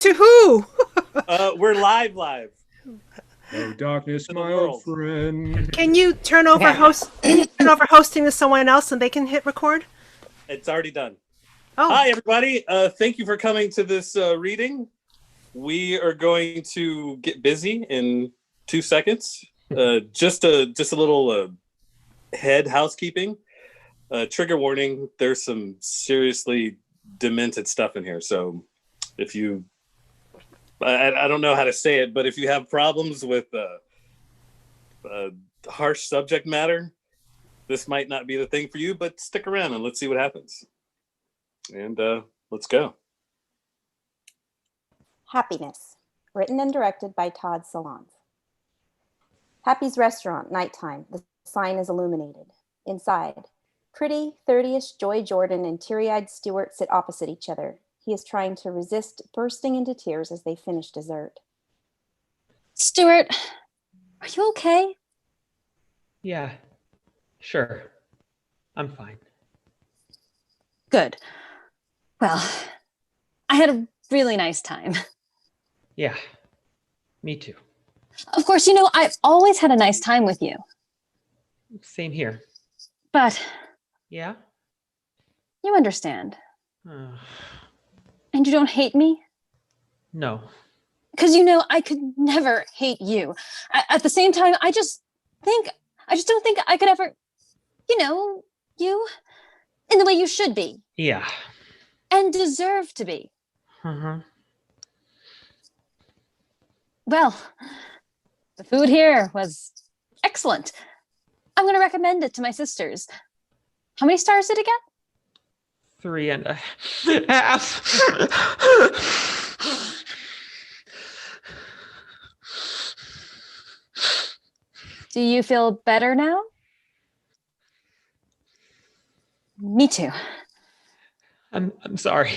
To who? We're live Oh, darkness, to the my old world. friend. Can you turn over hosting to someone else and they can hit record? It's already done. Oh, Hi, everybody. Thank you for coming to this reading. We are going to get busy in 2 seconds. Just a little head housekeeping. Trigger warning. There's some seriously demented stuff in here. So if you, I don't know how to say it, but if you have problems with harsh subject matter, this might not be the thing for you, but stick around and let's see what happens. And let's go. Happiness, written and directed by Todd Solondz. Happy's restaurant, nighttime. The sign is illuminated. Inside, pretty, 30-ish Joy Jordan and teary-eyed Stuart sit opposite each other. He is trying to resist bursting into tears as they finish dessert. Stuart, are you okay? Yeah, sure. I'm fine. Good. Well, I had a really nice time. Yeah, me too. Of course, you know, I've always had a nice time with you. Same here. But Yeah? you understand. Uh, And you don't hate me? no. Because, you know, I could never hate you. At the same time, I just don't think I could ever, you in the way you should be Yeah. and deserve to be. Uh-huh. Well, the food here was excellent. I'm going to recommend it to my sisters. How many stars did it get? 3.5. Do you feel better now? Me too. I'm sorry.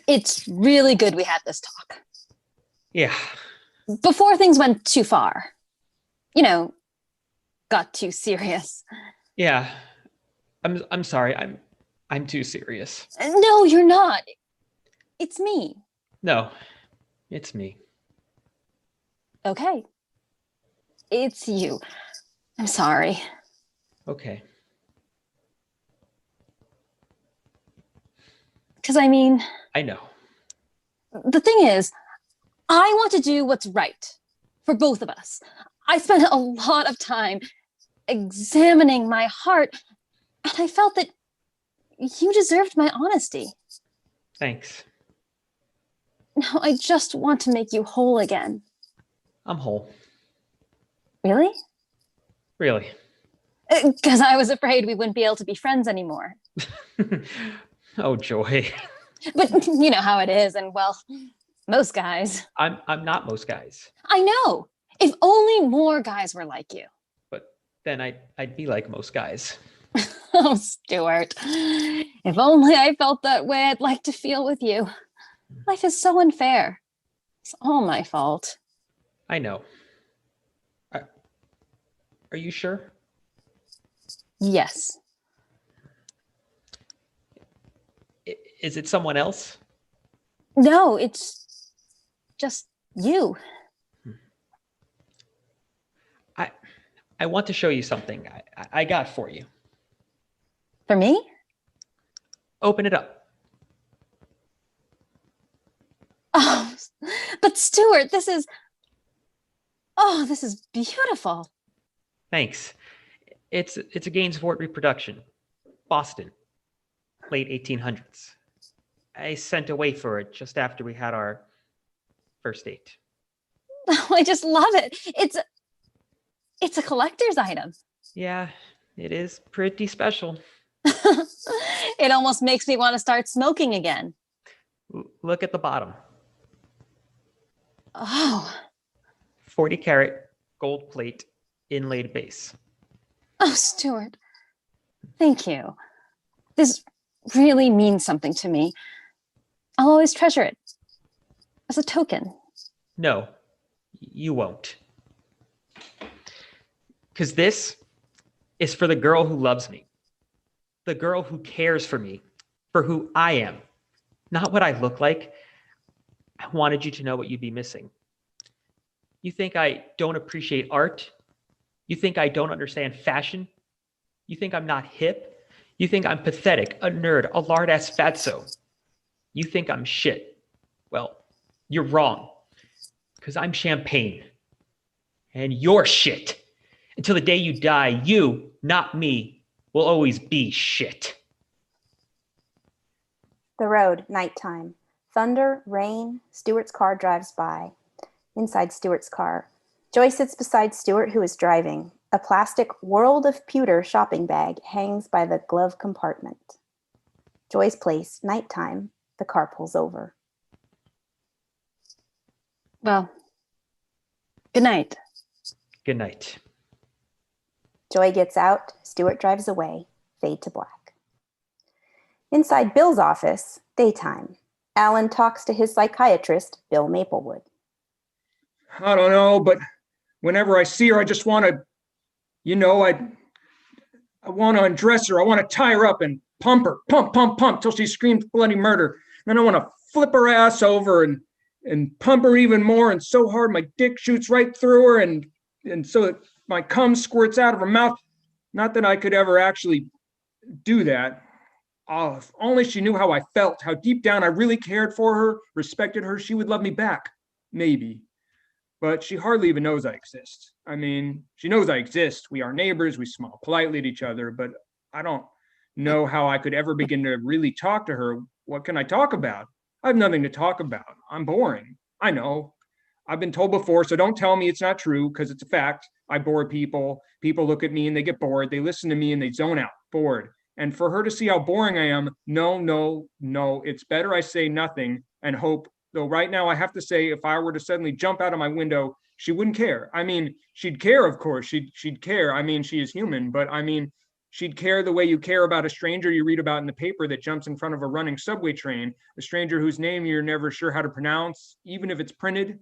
It's really good we had this talk. Yeah. Before things went too far. You know, got too serious. Yeah. I'm sorry. I'm too serious. No, you're not. It's me. No. It's me. Okay. It's you. I'm sorry. Okay. Because I mean, I know. the thing is, I want to do what's right for both of us. I spent a lot of time examining my heart, and I felt that you deserved my honesty. Thanks. Now I just want to make you whole again. I'm whole. Really? Really. Because I was afraid we wouldn't be able to be friends anymore. Oh, Joy. But you know how it is, and well, most guys. I'm not most guys. I know. If only more guys were like you. But then I'd be like most guys. Oh, Stuart. If only I felt that way I'd like to feel with you. Life is so unfair. It's all my fault. I know. Are you sure? Yes. Is it someone else? No, it's just you. I want to show you something I got for you. For me? Open it up. Oh, but Stuart, this is beautiful. Thanks. It's a Gainsford reproduction. Boston. Late 1800s. I sent away for it just after we had our first date. Oh, I just love it. It's a collector's item. Yeah, it is pretty special. It almost makes me want to start smoking again. Look at the bottom. Oh. 40 karat gold plate inlaid base. Oh, Stuart. Thank you. This really means something to me. I'll always treasure it as a token. No, you won't. Because this is for the girl who loves me. The girl who cares for me, for who I am. Not what I look like. I wanted you to know what you'd be missing. You think I don't appreciate art? You think I don't understand fashion? You think I'm not hip? You think I'm pathetic, a nerd, a lard-ass fatso? You think I'm shit? Well, you're wrong. Because I'm champagne. And you're shit. Until the day you die, you, not me, will always be shit. The road, nighttime. Thunder, rain. Stuart's car drives by. Inside Stuart's car, Joy sits beside Stuart, who is driving. A plastic World of Pewter shopping bag hangs by the glove compartment. Joy's place, nighttime. The car pulls over. Well, good night. Good night. Joy gets out. Stuart drives away. Fade to black. Inside Bill's office, daytime. Alan talks to his psychiatrist, Bill Maplewood. I don't know, but whenever I see her, I just want to, I want to undress her. I want to tie her up and pump her, pump, till she screams bloody murder. Then I want to flip her ass over and pump her even more, and so hard my dick shoots right through her, and so that my cum squirts out of her mouth. Not that I could ever actually do that. Oh, if only she knew how I felt, how deep down I really cared for her, respected her, she would love me back. Maybe. But she hardly even knows I exist. I mean, she knows I exist. We are neighbors. We smile politely at each other, but I don't know how I could ever begin to really talk to her. What can I talk about? I have nothing to talk about. I'm boring. I know. I've been told before, so don't tell me it's not true, because it's a fact. I bore people. People look at me and they get bored. They listen to me and they zone out, bored. And for her to see how boring I am, no. It's better I say nothing and hope. Though right now I have to say, if I were to suddenly jump out of my window, she wouldn't care. I mean, she'd care, of course. She'd care. I mean, she is human, but I mean, she'd care the way you care about a stranger you read about in the paper that jumps in front of a running subway train, a stranger whose name you're never sure how to pronounce, even if it's printed.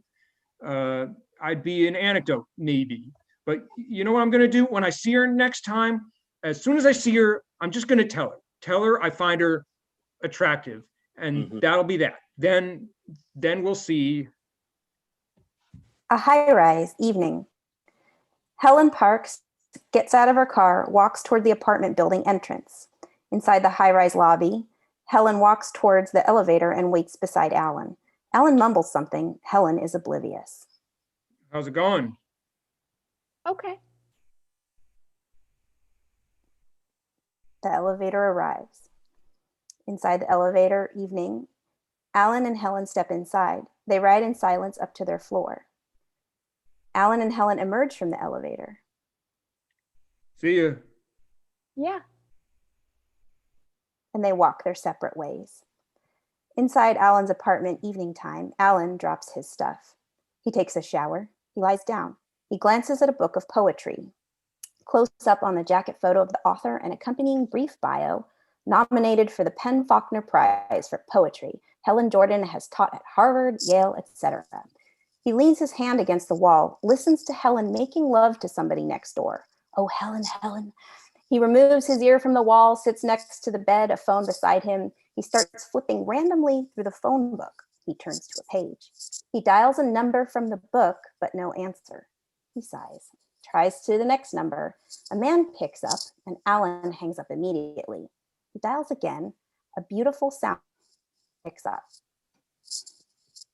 I'd be an anecdote, maybe. But you know what I'm going to do? When I see her next time, as soon as I see her, I'm just going to tell her. Tell her I find her attractive, and that'll be that. Then we'll see. A high-rise, evening. Helen Parks gets out of her car, walks toward the apartment building entrance. Inside the high-rise lobby, Helen walks towards the elevator and waits beside Alan. Alan mumbles something. Helen is oblivious. How's it going? Okay. The elevator arrives. Inside the elevator, evening. Alan and Helen step inside. They ride in silence up to their floor. Alan and Helen emerge from the elevator. See ya. Yeah. And they walk their separate ways. Inside Alan's apartment, evening time, Alan drops his stuff. He takes a shower. He lies down. He glances at a book of poetry. Close up on the jacket photo of the author and accompanying brief bio, nominated for the PEN/Faulkner Prize for Poetry. Helen Jordan has taught at Harvard, Yale, etc. He leans his hand against the wall, listens to Helen making love to somebody next door. Oh, Helen, Helen. He removes his ear from the wall, sits next to the bed, a phone beside him. He starts flipping randomly through the phone book. He turns to a page. He dials a number from the book, but no answer. He sighs, tries to the next number. A man picks up, and Alan hangs up immediately. He dials again. A beautiful sound picks up.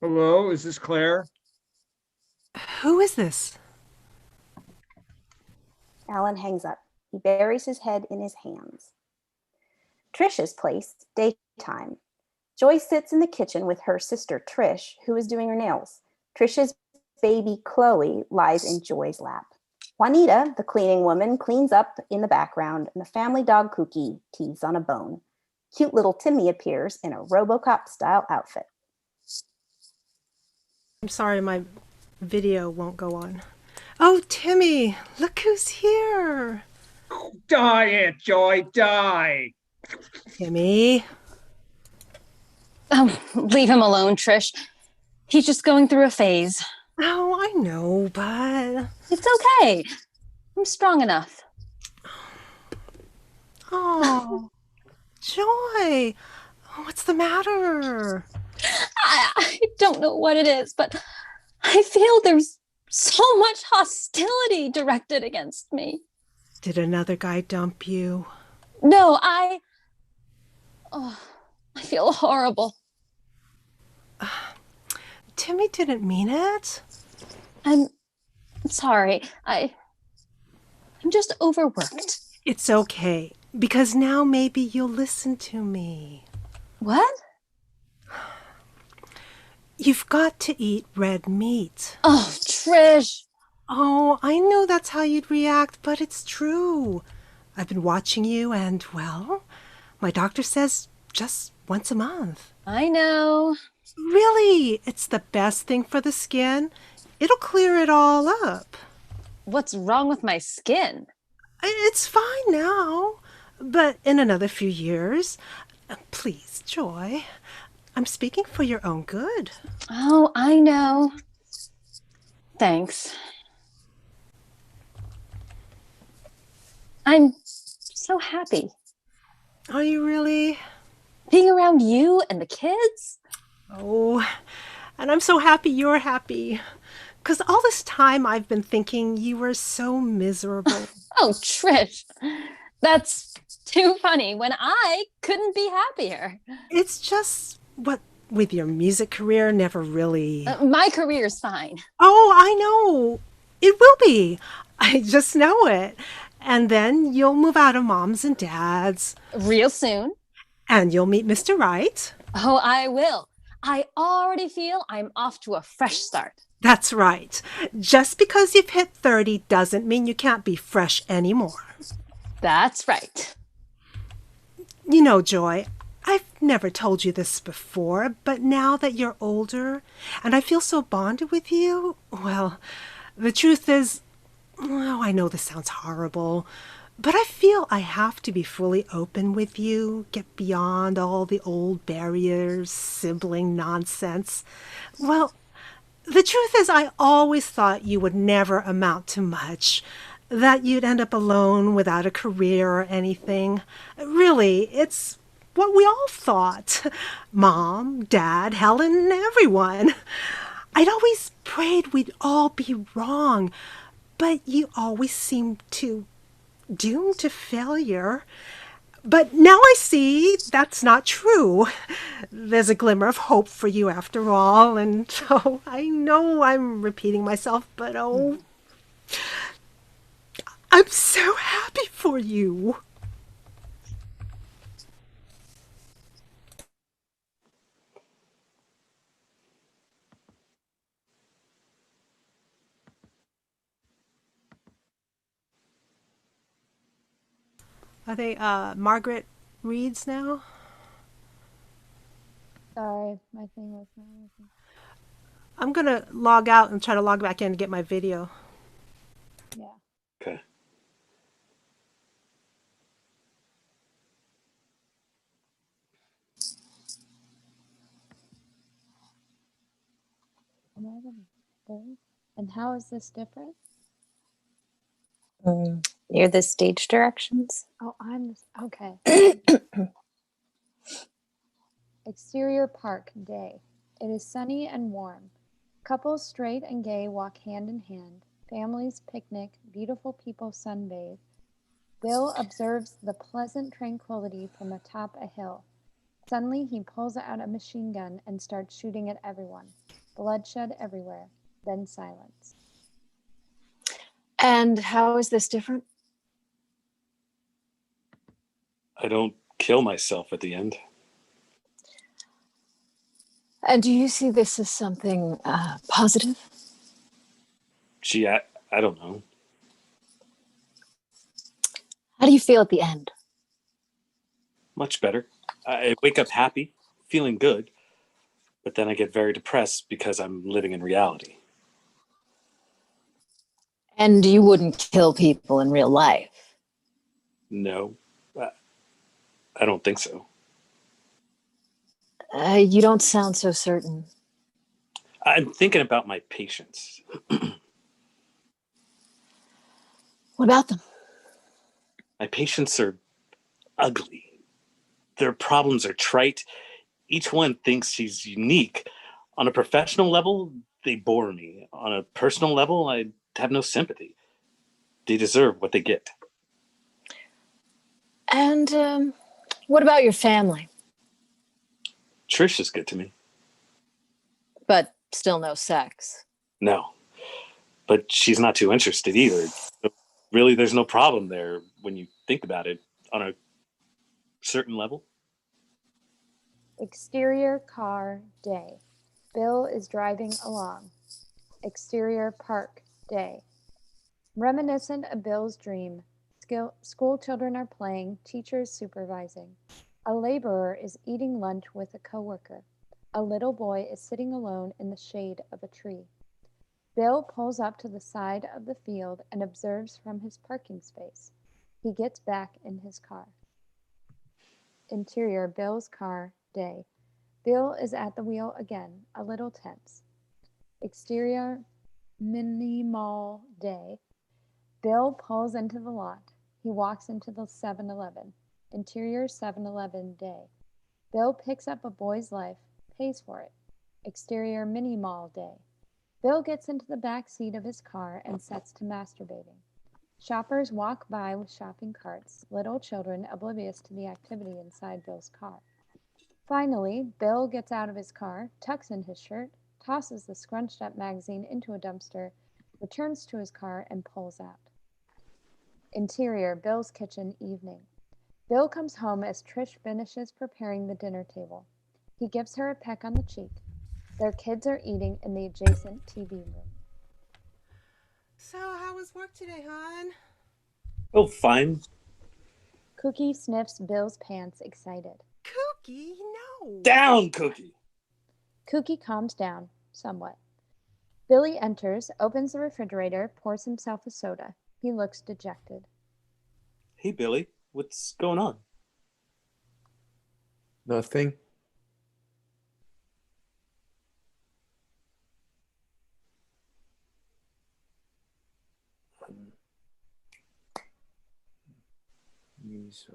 Hello, is this Claire? Who is this? Alan hangs up. He buries his head in his hands. Trish's place, daytime. Joy sits in the kitchen with her sister Trish, who is doing her nails. Trish's baby Chloe lies in Joy's lap. Juanita, the cleaning woman, cleans up in the background, and the family dog Cookie teethes on a bone. Cute little Timmy appears in a RoboCop-style outfit. I'm sorry, my video won't go on. Oh, Timmy, look who's here. Die, Aunt Joy, die. Timmy. Oh, leave him alone, Trish. He's just going through a phase. Oh, I know, but... It's okay. I'm strong enough. Oh, Joy. What's the matter? I don't know what it is, but I feel there's so much hostility directed against me. Did another guy dump you? No, oh, I feel horrible. Timmy didn't mean it. I'm sorry. I'm just overworked. It's okay, because now maybe you'll listen to me. What? You've got to eat red meat. Oh, Trish. Oh, I knew that's how you'd react, but it's true. I've been watching you and, well, my doctor says just once a month. I know. Really, it's the best thing for the skin. It'll clear it all up. What's wrong with my skin? It's fine now, but in another few years, please, Joy, I'm speaking for your own good. Oh, I know. Thanks. I'm so happy. Are you really? Being around you and the kids? Oh, and I'm so happy you're happy. 'Cause all this time I've been thinking you were so miserable. Oh, Trish, that's too funny when I couldn't be happier. It's just what with your music career never really. My career's fine. Oh, I know. It will be. I just know it. And then you'll move out of mom's and dad's. Real soon. And you'll meet Mr. Right. Oh, I will. I already feel I'm off to a fresh start. That's right. Just because you've hit 30 doesn't mean you can't be fresh anymore. That's right. You know, Joy, I've never told you this before, but now that you're older and I feel so bonded with you, well, the truth is, oh, I know this sounds horrible, but I feel I have to be fully open with you, get beyond all the old barriers, sibling nonsense. Well, the truth is, I always thought you would never amount to much, that you'd end up alone without a career or anything. Really, it's what we all thought. Mom, Dad, Helen, everyone. I'd always prayed we'd all be wrong, but you always seemed doomed to failure. But now I see that's not true. There's a glimmer of hope for you after all, and oh, I know I'm repeating myself, but oh, I'm so happy for you. Are they Margaret Reeds now? Sorry, my thing was not working. I'm gonna log out and try to log back in to get my video. Yeah. Okay. Am I gonna bold? And how is this different? Near the stage directions. Oh, I'm okay. Exterior park day. It is sunny and warm. Couples straight and gay walk hand in hand. Families picnic. Beautiful people sunbathe. Bill observes the pleasant tranquility from atop a hill. Suddenly, he pulls out a machine gun and starts shooting at everyone. Bloodshed everywhere. Then silence. And how is this different? I don't kill myself at the end. And do you see this as something positive? Gee, I don't know. How do you feel at the end? Much better. I wake up happy, feeling good, but then I get very depressed because I'm living in reality. And you wouldn't kill people in real life? No, I don't think so. You don't sound so certain. I'm thinking about my patients. What about them? My patients are ugly. Their problems are trite, Each one thinks she's unique. On a professional level, they bore me. On a personal level, I have no sympathy. They deserve what they get. And what about your family? Trish is good to me. But still no sex. No, but she's not too interested either. So really, there's no problem there when you think about it on a certain level. Exterior car day. Bill is driving along. Exterior park day. Reminiscent of Bill's dream, school children are playing, teachers supervising. A laborer is eating lunch with a coworker. A little boy is sitting alone in the shade of a tree. Bill pulls up to the side of the field and observes from his parking space. He gets back in his car. Interior Bill's car day. Bill is at the wheel again, a little tense. Exterior mini mall day. Bill pulls into the lot. He walks into the 7-Eleven. Interior 7-Eleven day. Bill picks up a boy's life, pays for it. Exterior mini mall day. Bill gets into the back seat of his car and sets to masturbating. Shoppers walk by with shopping carts, little children oblivious to the activity inside Bill's car. Finally, Bill gets out of his car, tucks in his shirt, tosses the scrunched up magazine into a dumpster, returns to his car, and pulls out. Interior Bill's kitchen evening. Bill comes home as Trish finishes preparing the dinner table. He gives her a peck on the cheek. Their kids are eating in the adjacent TV room. So, how was work today, hon? Oh, fine. Cookie sniffs Bill's pants, excited. Cookie, no. Down, Cookie. Cookie calms down, somewhat. Billy enters, opens the refrigerator, pours himself a soda. He looks dejected. Hey, Billy, what's going on? Nothing. Is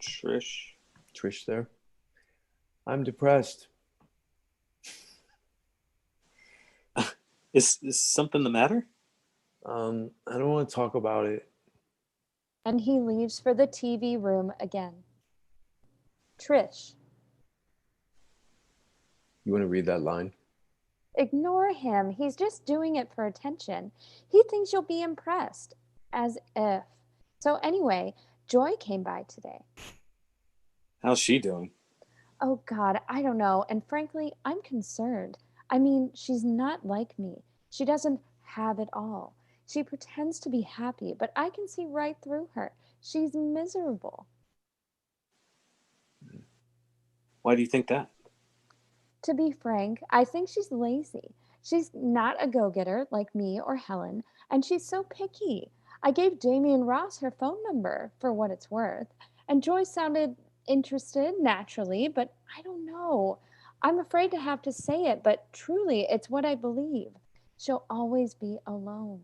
Trish there? I'm depressed. Is something the matter? I don't want to talk about it. And he leaves for the TV room again. Trish. You want to read that line? Ignore him. He's just doing it for attention. He thinks you'll be impressed. As if. So anyway, Joy came by today. How's she doing? Oh God, I don't know. And frankly, I'm concerned. I mean, she's not like me. She doesn't have it all. She pretends to be happy, but I can see right through her. She's miserable. Why do you think that? To be frank, I think she's lazy. She's not a go-getter like me or Helen, and she's so picky. I gave Jamie and Ross her phone number for what it's worth, and Joy sounded interested naturally, but I don't know. I'm afraid to have to say it, but truly, it's what I believe. She'll always be alone.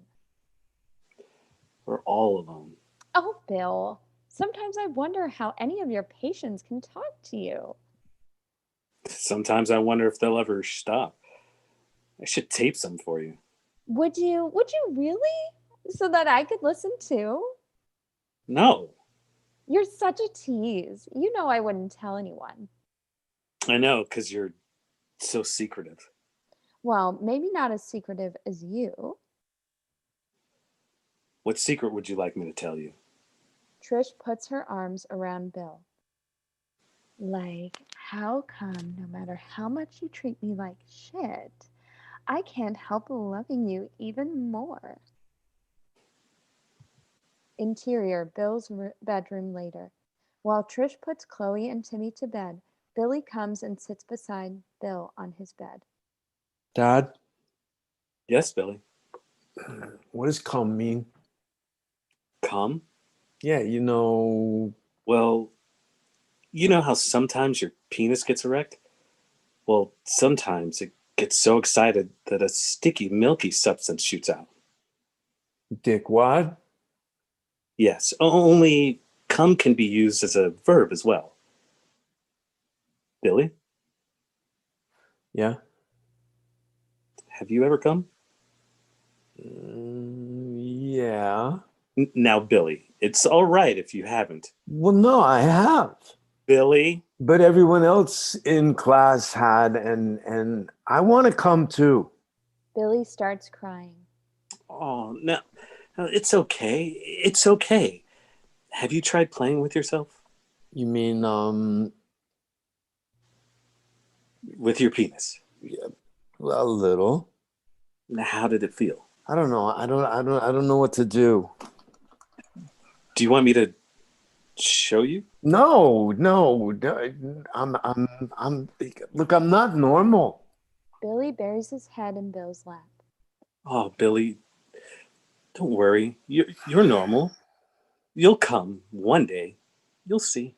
We're all alone. Oh, Bill, sometimes I wonder how any of your patients can talk to you. Sometimes I wonder if they'll ever stop. I should tape some for you. Would you really? So that I could listen too? No. You're such a tease. You know I wouldn't tell anyone. I know, because you're so secretive. Well, maybe not as secretive as you. What secret would you like me to tell you? Trish puts her arms around Bill. Like, how come no matter how much you treat me like shit, I can't help loving you even more? Interior, Bill's bedroom later. While Trish puts Chloe and Timmy to bed, Billy comes and sits beside Bill on his bed. Dad, Yes, Billy. what does come mean? Come? Yeah, Well, you know how sometimes your penis gets erect? Well, sometimes it gets so excited that a sticky, milky substance shoots out. dickwad. Yes, only come can be used as a verb as well. Billy, Yeah. have you ever come? Yeah. Now, Billy, it's all right if you haven't. Well, no, I have. Billy, But everyone else in class had, and I want to come too. Billy starts crying. oh, no, it's okay. It's okay. Have you tried playing with yourself? You mean, With your penis? a little. Now, how did it feel? I don't know. I don't know what to do. Do you want me to show you? No. Look, I'm not normal. Billy buries his head in Bill's lap. Oh, Billy, don't worry. You're normal. You'll come one day. You'll see.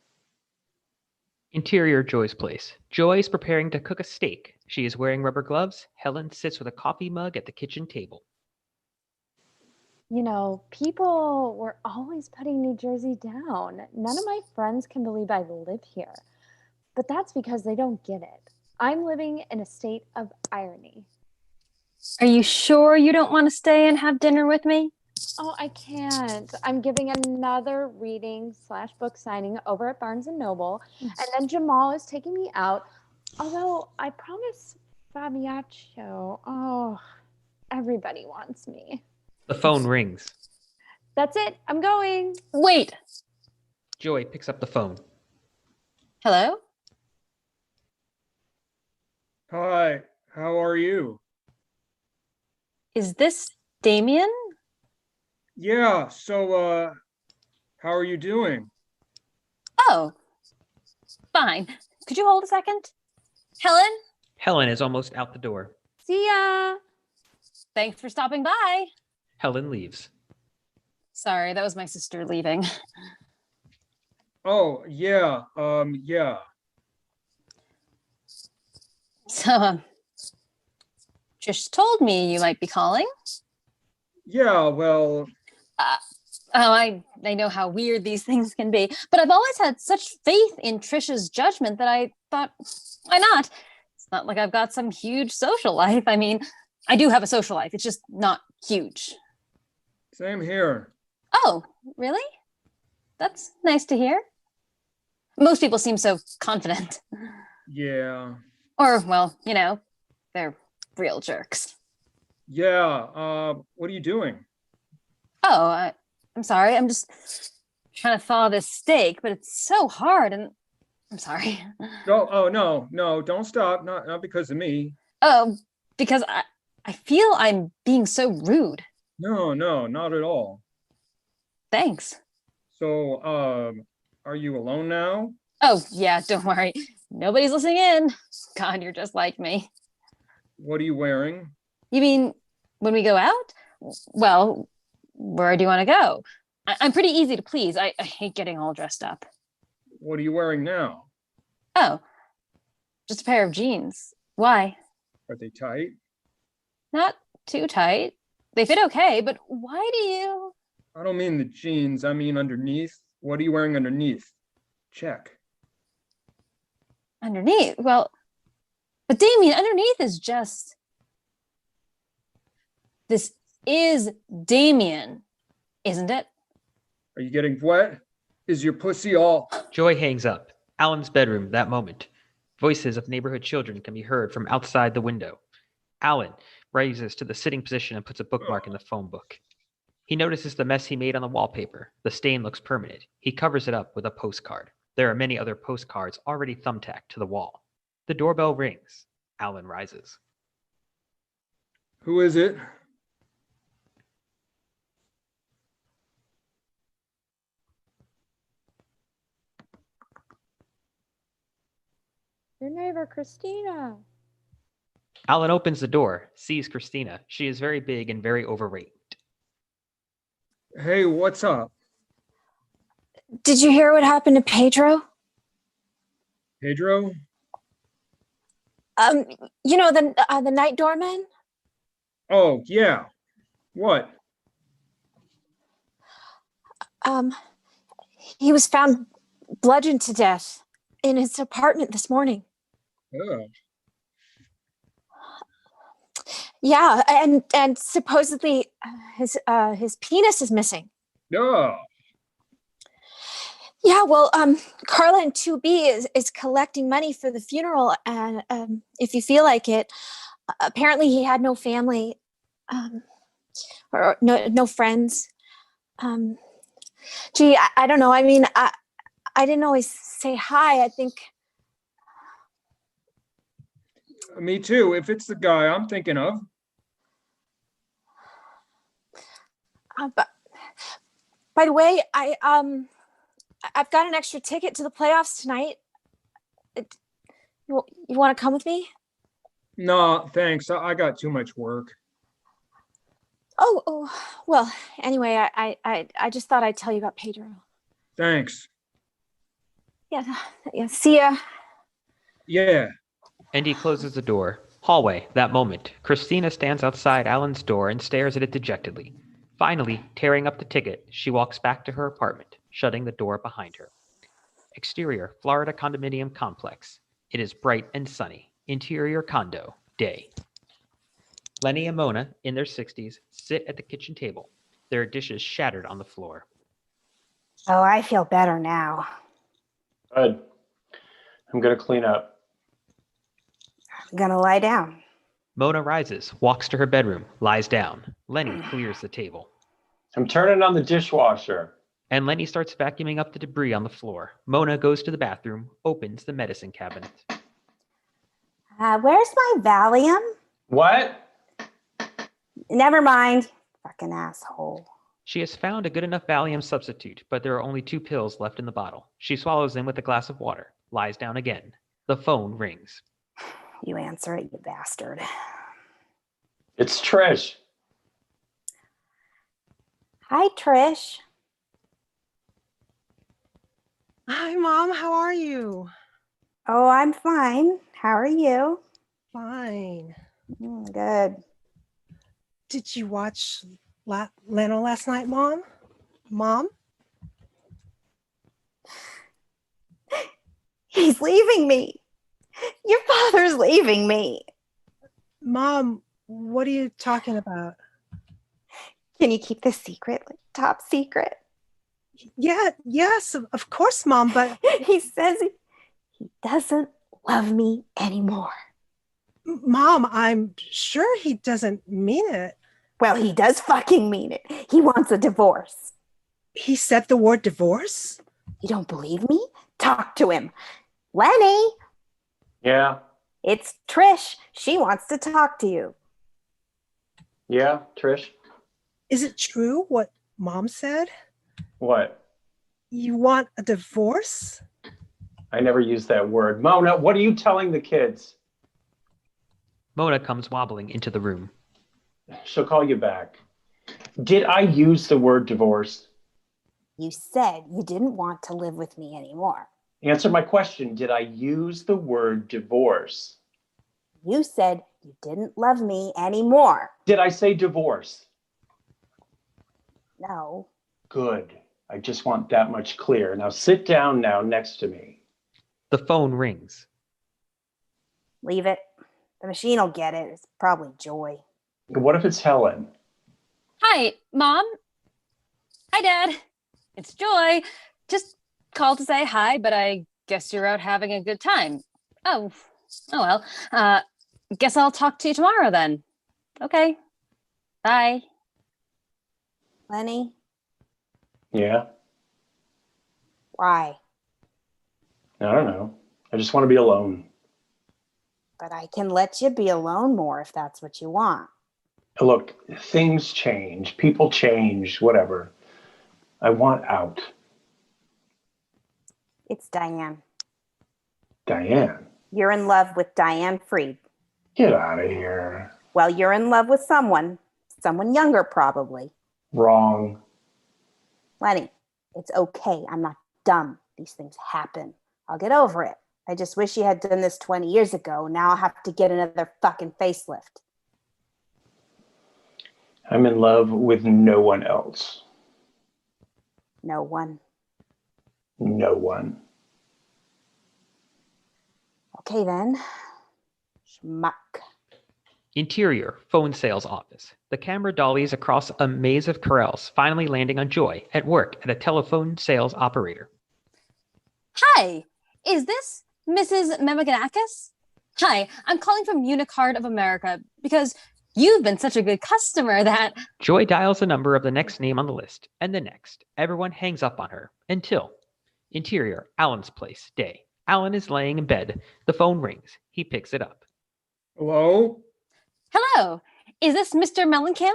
Interior Joy's place. Joy is preparing to cook a steak. She is wearing rubber gloves. Helen sits with a coffee mug at the kitchen table. You know, people were always putting New Jersey down. None of my friends can believe I live here. But that's because they don't get it. I'm living in a state of irony. Are you sure you don't want to stay and have dinner with me? Oh, I can't. I'm giving another reading/book signing over at Barnes & Noble. And then Jamal is taking me out. Although I promised Fabiaccio. Oh, everybody wants me. The phone rings. That's it. I'm going. Wait. Joy picks up the phone. Hello? Hi, how are you? Is this Damien? Yeah, so, how are you doing? Oh, fine. Could you hold a second? Helen? Helen is almost out the door. See ya. Thanks for stopping by. Helen leaves. Sorry, that was my sister leaving. Oh, yeah, yeah. So, Trish told me you might be calling. Yeah, well, I know how weird these things can be, but I've always had such faith in Trisha's judgment that I thought, why not? It's not like I've got some huge social life. I mean, I do have a social life. It's just not huge. same here. Oh, really? That's nice to hear. Most people seem so confident. Yeah. Or, well, you know, they're real jerks. Yeah, what are you doing? Oh, I'm sorry. I'm just trying to thaw this steak, but it's so hard and I'm sorry. No, don't stop. Not because of me. Oh, because I feel I'm being so rude. No, not at all. Thanks. So, are you alone now? Oh, yeah, don't worry. Nobody's listening in. God, you're just like me. What are you wearing? You mean when we go out? Well, where do you want to go? I'm pretty easy to please. I hate getting all dressed up. What are you wearing now? Oh, just a pair of jeans. Why? Are they tight? Not too tight. They fit okay, but why do you? I don't mean the jeans, I mean underneath. What are you wearing underneath? Check. Underneath? Well, but Damien, underneath is just. This is Damien, isn't it? Are you getting wet? Is your pussy all? Joy hangs up. Alan's bedroom, that moment. Voices of neighborhood children can be heard from outside the window. Alan rises to the sitting position and puts a bookmark in the phone book. He notices the mess he made on the wallpaper. The stain looks permanent. He covers it up with a postcard. There are many other postcards already thumbtacked to the wall. The doorbell rings. Alan rises. Who is it? Your neighbor, Christina. Alan opens the door, sees Christina. She is very big and very overweight. Hey, what's up? Did you hear what happened to Pedro? Pedro? You know, the night doorman? Oh, yeah. What? He was found bludgeoned to death in his apartment this morning. Ugh. Yeah, and supposedly his penis is missing. Ugh. Yeah, well, Carla and 2B is collecting money for the funeral, and if you feel like it, apparently he had no family, um, or no friends. Um, Gee, I don't know. I mean, I didn't always say hi. I think, Me too, if it's the guy I'm thinking of. but by the way, I've got an extra ticket to the playoffs tonight. You want to come with me? No, thanks. I got too much work. Oh, well, anyway, I just thought I'd tell you about Pedro. Thanks. Yeah, see ya. Yeah. And he closes the door. Hallway, that moment. Christina stands outside Alan's door and stares at it dejectedly. Finally, tearing up the ticket, she walks back to her apartment, shutting the door behind her. Exterior, Florida condominium complex. It is bright and sunny. Interior condo, day. Lenny and Mona, in their 60s, sit at the kitchen table, their dishes shattered on the floor. Oh, I feel better now. Good. I'm going to clean up. I'm gonna lie down. Mona rises, walks to her bedroom, lies down. Lenny clears the table. I'm turning on the dishwasher. And Lenny starts vacuuming up the debris on the floor. Mona goes to the bathroom, opens the medicine cabinet. Where's my Valium? What? Never mind. Fucking asshole. She has found a good enough Valium substitute, but there are only 2 pills left in the bottle. She swallows them with a glass of water, lies down again. The phone rings. You answer it, you bastard. It's Trish. Hi, Trish. Hi, Mom. How are you? Oh, I'm fine. How are you? Fine. Good. Did you watch Leno last night, Mom? Mom? He's leaving me. Your father's leaving me. Mom, what are you talking about? Can you keep this secret, like top secret? Yeah, yes, of course, Mom, but He says he doesn't love me anymore. Mom, I'm sure he doesn't mean it. Well, he does fucking mean it. He wants a divorce. He said the word divorce? You don't believe me? Talk to him. Lenny, Yeah. it's Trish. She wants to talk to you. Yeah, Trish. Is it true what Mom said? What? You want a divorce? I never used that word. Mona, what are you telling the kids? Mona comes wobbling into the room. She'll call you back. Did I use the word divorce? You said you didn't want to live with me anymore. Answer my question. Did I use the word divorce? You said you didn't love me anymore. Did I say divorce? No. Good. I just want that much clear. Now sit down now next to me. The phone rings. Leave it. The machine will get it. It's probably Joy. What if it's Helen? Hi, Mom. Hi, Dad. It's Joy. Just called to say hi, but I guess you're out having a good time. Oh well. Guess I'll talk to you tomorrow then. Okay. Bye. Lenny, Yeah? why? I don't know. I just want to be alone. But I can let you be alone more if that's what you want. Look, things change. People change. Whatever. I want out. It's Diane. Diane. You're in love with Diane Freed. Get out of here. Well, you're in love with someone younger probably. Wrong. Lenny, it's okay. I'm not dumb. These things happen. I'll get over it. I just wish you had done this 20 years ago. Now I'll have to get another fucking facelift. I'm in love with no one else. No one. No one. Okay then. Schmuck. Interior, phone sales office. The camera dollies across a maze of corrals, finally landing on Joy at work at a telephone sales operator. Hi, is this Mrs. Memaganakis? Hi, I'm calling from Unicard of America because you've been such a good customer that... Joy dials the number of the next name on the list, and the next. Everyone hangs up on her, until... Interior, Alan's place, day. Alan is laying in bed. The phone rings. He picks it up. Hello? Hello, is this Mr. Mellencamp?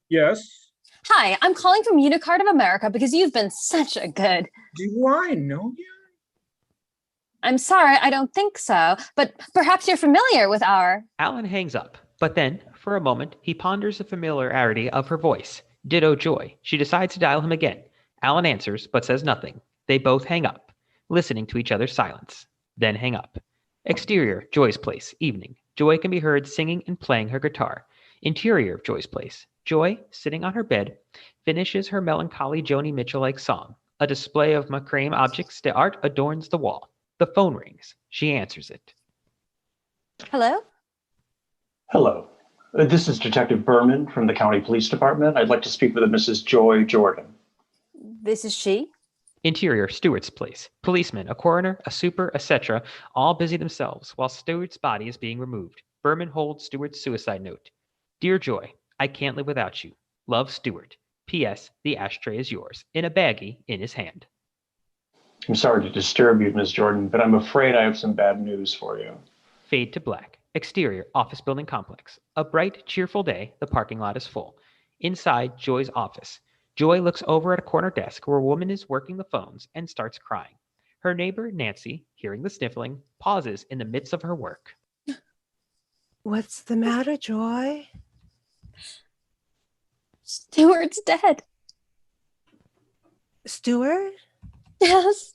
Yes. Hi, I'm calling from Unicard of America because you've been such a good... Do I know you? I'm sorry, I don't think so, but perhaps you're familiar with our... Alan hangs up, but then, for a moment, he ponders the familiarity of her voice. Ditto Joy. She decides to dial him again. Alan answers, but says nothing. They both hang up, listening to each other's silence. Then hang up. Exterior, Joy's place, evening. Joy can be heard singing and playing her guitar. Interior of Joy's place. Joy, sitting on her bed, finishes her melancholy Joni Mitchell-like song. A display of macrame objects d'art adorns the wall. The phone rings. She answers it. Hello? Hello. This is Detective Berman from the County Police Department. I'd like to speak with a Mrs. Joy Jordan. This is she? Interior, Stewart's place. Policemen, a coroner, a super, etc., all busy themselves while Stewart's body is being removed. Berman holds Stewart's suicide note. Dear Joy, I can't live without you. Love, Stewart. P.S. The ashtray is yours. In a baggie in his hand. I'm sorry to disturb you, Ms. Jordan, but I'm afraid I have some bad news for you. Fade to black. Exterior, office building complex. A bright, cheerful day. The parking lot is full. Inside, Joy's office. Joy looks over at a corner desk where a woman is working the phones and starts crying. Her neighbor, Nancy, hearing the sniffling, pauses in the midst of her work. What's the matter, Joy? Stewart's dead. Stewart? Yes.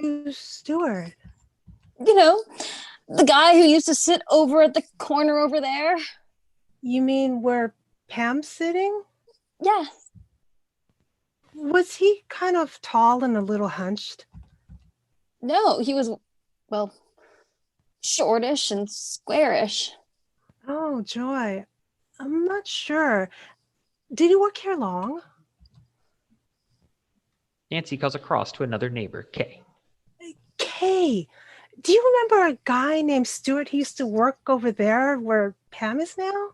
Who's Stewart? You know, the guy who used to sit over at the corner over there. You mean where Pam's sitting? Yes. Was he kind of tall and a little hunched? No, he was, well, shortish and squarish. Oh, Joy. I'm not sure. Did he work here long? Nancy calls across to another neighbor, Kay. Kay, do you remember a guy named Stewart who used to work over there where Pam is now?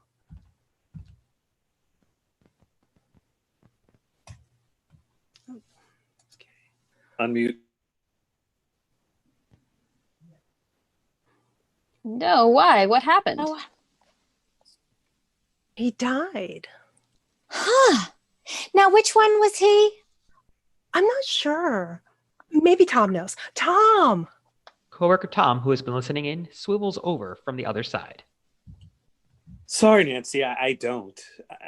Unmute. No, why? What happened? Oh, He died. huh. Now, which one was he? I'm not sure. Maybe Tom knows. Tom! Coworker Tom, who has been listening in, swivels over from the other side. Sorry, Nancy, I don't.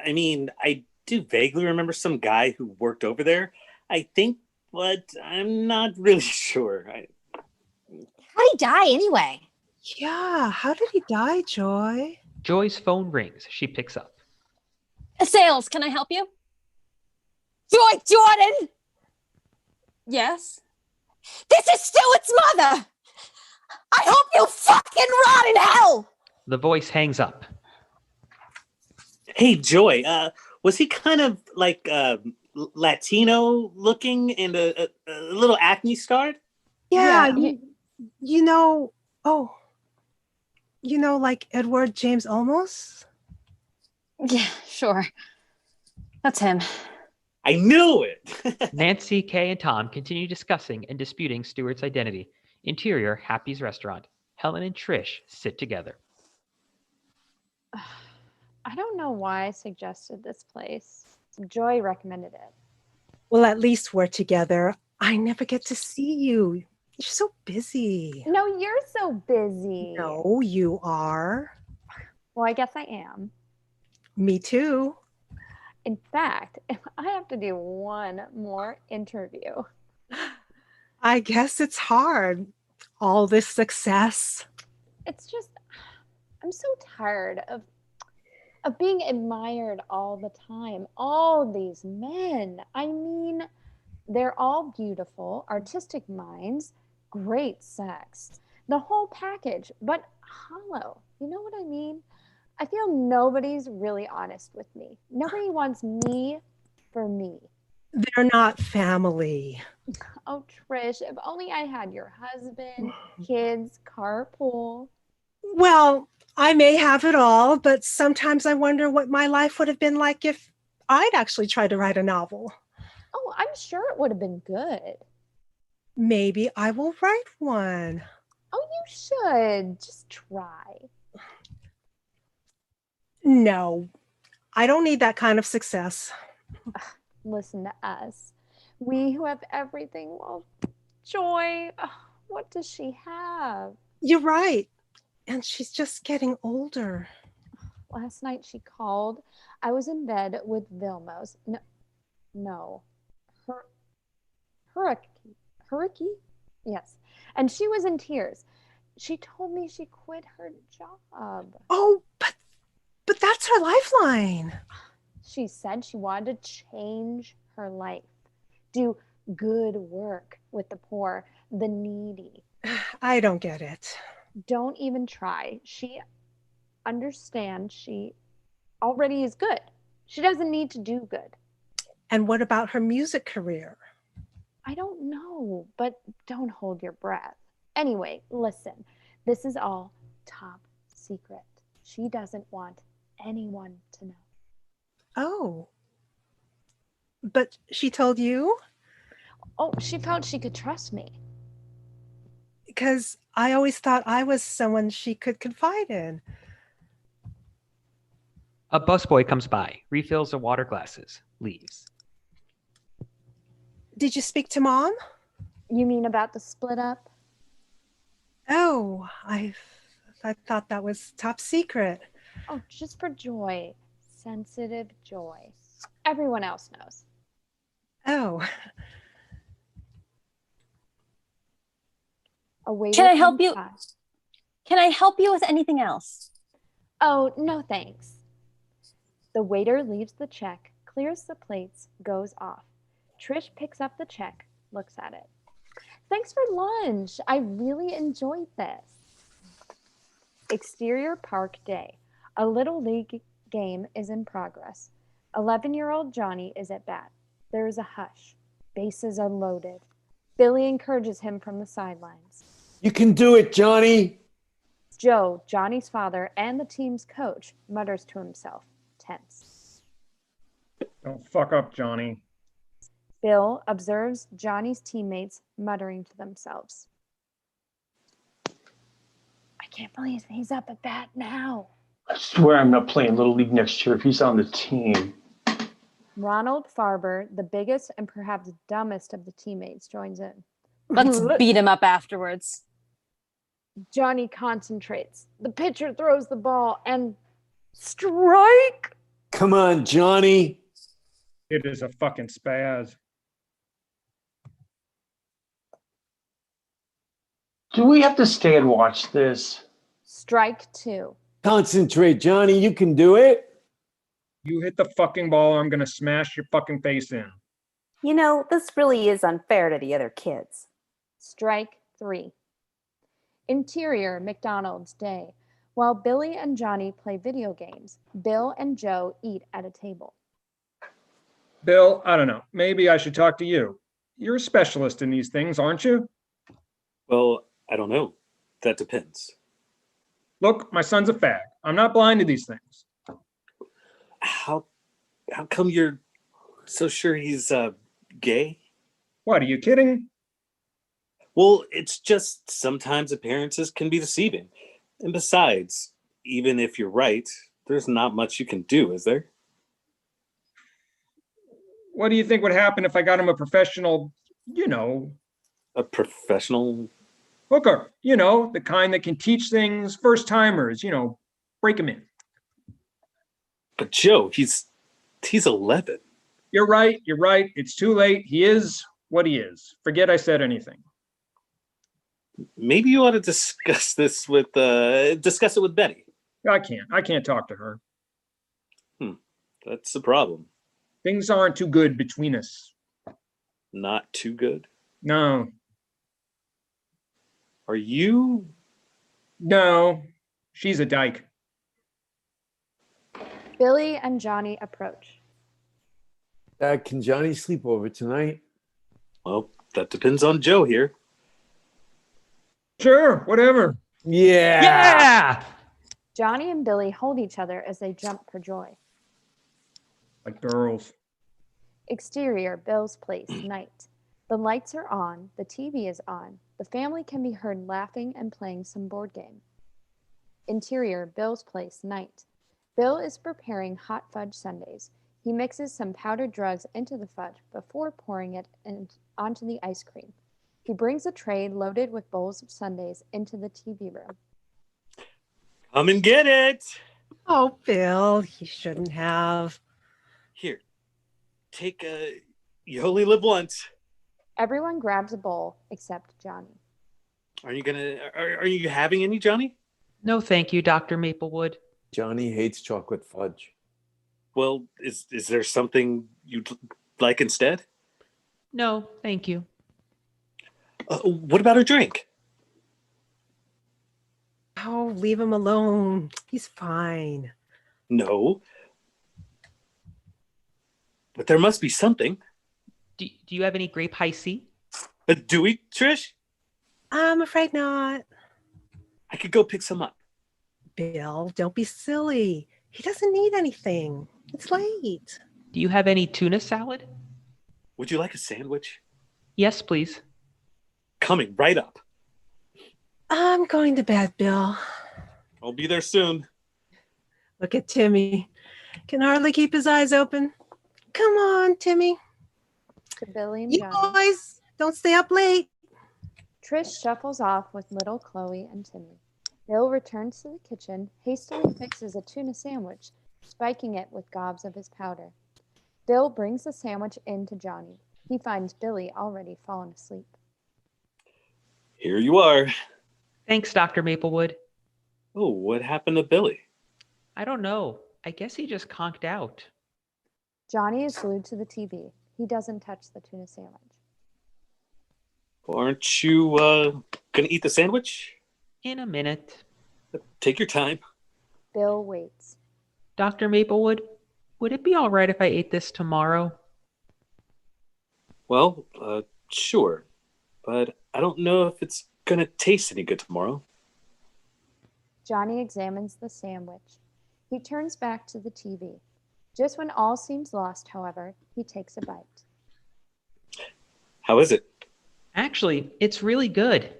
I mean, I do vaguely remember some guy who worked over there. I think, but I'm not really sure. How'd he die anyway? Yeah, how did he die, Joy? Joy's phone rings. She picks up. Sales, can I help you? Joy Jordan! Yes. This is Stewart's mother! I hope you fucking rot in hell! The voice hangs up. Hey, Joy, was he kind of like Latino looking and a little acne scarred? Yeah, Yeah, you know, oh, you know, like Edward James Olmos? Yeah, sure. That's him. I knew it! Nancy, Kay, and Tom continue discussing and disputing Stewart's identity. Interior, Happy's restaurant. Helen and Trish sit together. I don't know why I suggested this place. Joy recommended it. Well, at least we're together. I never get to see you. You're so busy. No, you're so busy. No, you are. Well, I guess I am. Me too. In fact, if I have to do one more interview. I guess it's hard. All this success. It's just, I'm so tired of being admired all the time. All these men. I mean, they're all beautiful, artistic minds, great sex. The whole package, but hollow. You know what I mean? I feel nobody's really honest with me. Nobody wants me for me. They're not family. Oh, Trish, if only I had your husband, kids, carpool. Well, I may have it all, but sometimes I wonder what my life would have been like if I'd actually tried to write a novel. Oh, I'm sure it would have been good. Maybe I will write one. Oh, you should. Just try. No, I don't need that kind of success. Listen to us. We who have everything. Well, Joy, what does she have? You're right. And she's just getting older. Last night she called. I was in bed with Vilmos. No. Hurricane? Yes. And she was in tears. She told me she quit her job. Oh, but that's her lifeline. She said she wanted to change her life, do good work with the poor, the needy. I don't get it. Don't even try. She understands she already is good. She doesn't need to do good. And what about her music career? I don't know, but don't hold your breath. Anyway, listen, this is all top secret. She doesn't want anyone to know. Oh. But she told you? Oh, she felt she could trust me. Because I always thought I was someone she could confide in. A busboy comes by, refills the water glasses, leaves. Did you speak to Mom? You mean about the split up? Oh, I thought that was top secret. Oh, just for Joy. Sensitive Joy. Everyone else knows. Oh. A waiter Can I help comes you? by. Can I help you with anything else? Oh, no thanks. The waiter leaves the check, clears the plates, goes off. Trish picks up the check, looks at it. Thanks for lunch. I really enjoyed this. Exterior Park Day. A little league game is in progress. 11-year-old Johnny is at bat. There is a hush. Bases are loaded. Billy encourages him from the sidelines. You can do it, Johnny. Joe, Johnny's father and the team's coach, mutters to himself, tense. Don't fuck up, Johnny. Bill observes Johnny's teammates muttering to themselves. I can't believe he's up at bat now. I swear I'm not playing Little League next year if he's on the team. Ronald Farber, the biggest and perhaps dumbest of the teammates, joins in. Let's beat him up afterwards. Johnny concentrates. The pitcher throws the ball and strike. Come on, Johnny. It is a fucking spaz. Do we have to stay and watch this? Strike two. Concentrate, Johnny. You can do it. You hit the fucking ball, I'm gonna smash your fucking face in. You know, this really is unfair to the other kids. Strike three. Interior McDonald's Day. While Billy and Johnny play video games, Bill and Joe eat at a table. Bill, I don't know. Maybe I should talk to you. You're a specialist in these things, aren't you? Well, I don't know. That depends. Look, my son's a fag. I'm not blind to these things. How come you're so sure he's gay? What, are you kidding? Well, it's just sometimes appearances can be deceiving. And besides, even if you're right, there's not much you can do, is there? What do you think would happen if I got him a professional, A professional? hooker? The kind that can teach things, first timers, break them in. But Joe, he's 11. You're right. It's too late. He is what he is. Forget I said anything. Maybe you ought to discuss it with Betty. I can't talk to her. That's the problem. Things aren't too good between us. Not too good. No. Are you No, she's a dyke. Billy and Johnny approach. Dad, can Johnny sleep over tonight? Well, that depends on Joe here. Sure, whatever. Yeah. Yeah! Johnny and Billy hold each other as they jump for joy. Like girls. Exterior, Bill's place, night. The lights are on, the TV is on. The family can be heard laughing and playing some board game. Interior, Bill's place, night. Bill is preparing hot fudge sundaes. He mixes some powdered drugs into the fudge before pouring it onto the ice cream. He brings a tray loaded with bowls of sundaes into the TV room. Come and get it. Oh, Bill, you shouldn't have. Here, take a. You only live once. Everyone grabs a bowl except Johnny. Are you having any, Johnny? No, thank you, Dr. Maplewood. Johnny hates chocolate fudge. Well, is there something you'd like instead? No, thank you. What about a drink? Oh, leave him alone. He's fine. No. But there must be something. Do you have any grape high C? Do we, Trish? I'm afraid not. I could go pick some up. Bill, don't be silly. He doesn't need anything. It's late. Do you have any tuna salad? Would you like a sandwich? Yes, please. Coming right up. I'm going to bed, Bill. I'll be there soon. Look at Timmy. Can hardly keep his eyes open. Come on, Timmy. To Billy and You Johnny. boys, don't stay up late. Trish shuffles off with little Chloe and Timmy. Bill returns to the kitchen, hastily fixes a tuna sandwich, spiking it with gobs of his powder. Bill brings the sandwich in to Johnny. He finds Billy already fallen asleep. Here you are. Thanks, Dr. Maplewood. Oh, what happened to Billy? I don't know. I guess he just conked out. Johnny is glued to the TV. He doesn't touch the tuna sandwich. Aren't you gonna eat the sandwich? In a minute. Take your time. Bill waits. Dr. Maplewood, would it be all right if I ate this tomorrow? Well, sure. But I don't know if it's gonna taste any good tomorrow. Johnny examines the sandwich. He turns back to the TV. Just when all seems lost, however, he takes a bite. How is it? Actually, it's really good.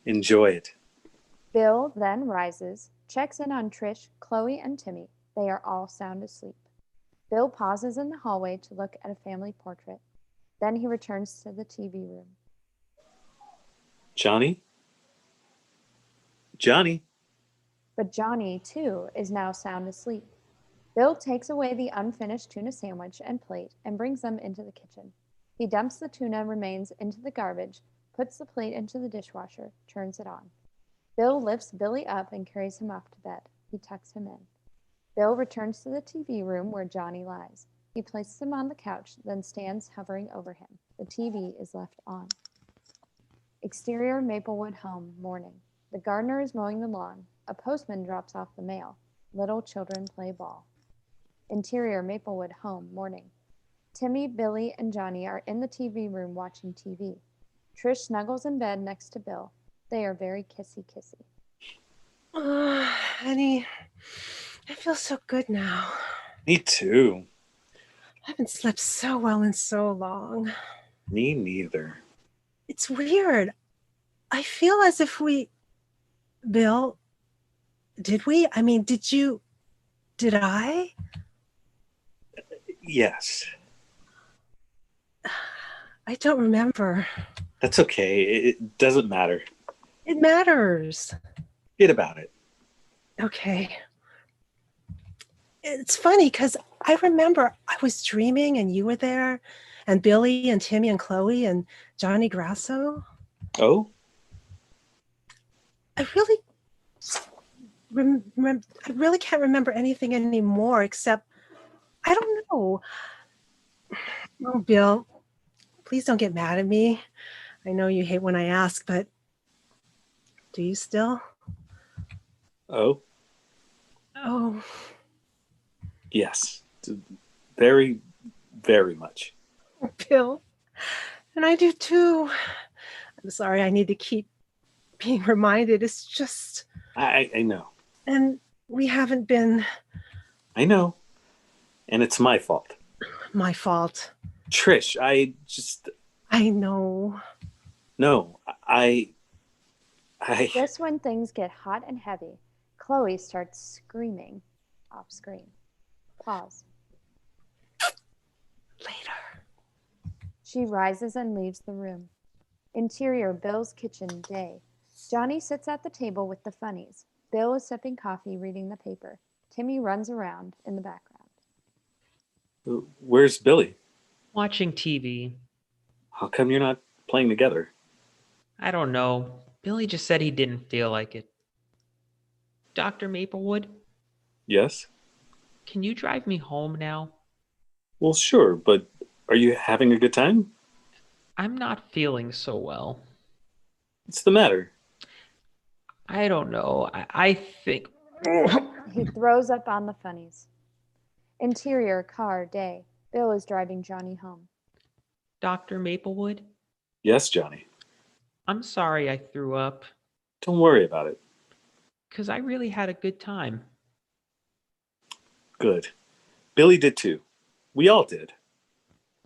Enjoy it. Bill then rises, checks in on Trish, Chloe, and Timmy. They are all sound asleep. Bill pauses in the hallway to look at a family portrait. Then he returns to the TV room. Johnny? Johnny? But Johnny, too, is now sound asleep. Bill takes away the unfinished tuna sandwich and plate and brings them into the kitchen. He dumps the tuna remains into the garbage, puts the plate into the dishwasher, turns it on. Bill lifts Billy up and carries him off to bed. He tucks him in. Bill returns to the TV room where Johnny lies. He places him on the couch, then stands hovering over him. The TV is left on. Exterior Maplewood home, morning. The gardener is mowing the lawn. A postman drops off the mail. Little children play ball. Interior Maplewood home, morning. Timmy, Billy, and Johnny are in the TV room watching TV. Trish snuggles in bed next to Bill. They are very kissy-kissy. Honey, I feel so good now. Me too. I haven't slept so well in so long. Me neither. It's weird. I feel as if Bill, did we? I mean, did I? Yes. I don't remember. That's okay. It doesn't matter. It matters. Forget about it. Okay. It's funny because I remember I was dreaming and you were there, and Billy and Timmy and Chloe and Johnny Grasso. Oh? I really, I really can't remember anything anymore except, I don't know. Oh, Bill, please don't get mad at me. I know you hate when I ask, but do you still? Oh, Oh, yes. Very, very much. Bill. And I do too. I'm sorry I need to keep being reminded. It's just, I know. and we haven't been I know. And it's my fault. my fault. Trish, I just, I know. no, Just when things get hot and heavy, Chloe starts screaming off screen. Pause. Later. She rises and leaves the room. Interior, Bill's kitchen, day. Johnny sits at the table with the funnies. Bill is sipping coffee, reading the paper. Timmy runs around in the background. where's Billy? Watching TV. How come you're not playing together? I don't know. Billy just said he didn't feel like it. Dr. Maplewood, Yes? can you drive me home now? Well, sure, but are you having a good time? I'm not feeling so well. What's the matter? I don't know. I think. He throws up on the funnies. Interior, car, day. Bill is driving Johnny home. Dr. Maplewood, Yes, Johnny. I'm sorry I threw up, Don't worry about it. because I really had a good time. Good. Billy did too. We all did.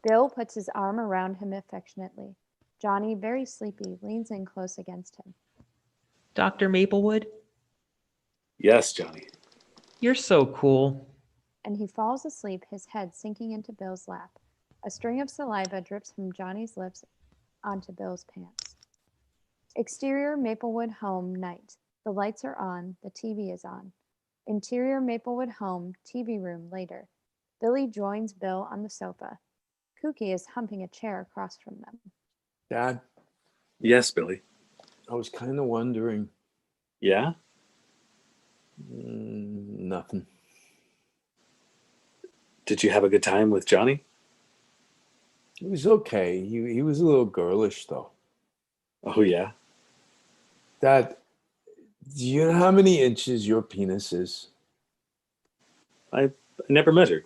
Bill puts his arm around him affectionately. Johnny, very sleepy, leans in close against him. Dr. Maplewood, Yes, Johnny. you're so cool. And he falls asleep, his head sinking into Bill's lap. A string of saliva drips from Johnny's lips onto Bill's pants. Exterior, Maplewood home, night. The lights are on, the TV is on. Interior, Maplewood home, TV room, later. Billy joins Bill on the sofa. Kooky is humping a chair across from them. Dad, Yes, Billy. I was kind of wondering. Yeah? Nothing. Did you have a good time with Johnny? It was okay. He was a little girlish, though. Oh, yeah? Dad, do you know how many inches your penis is? I never measured.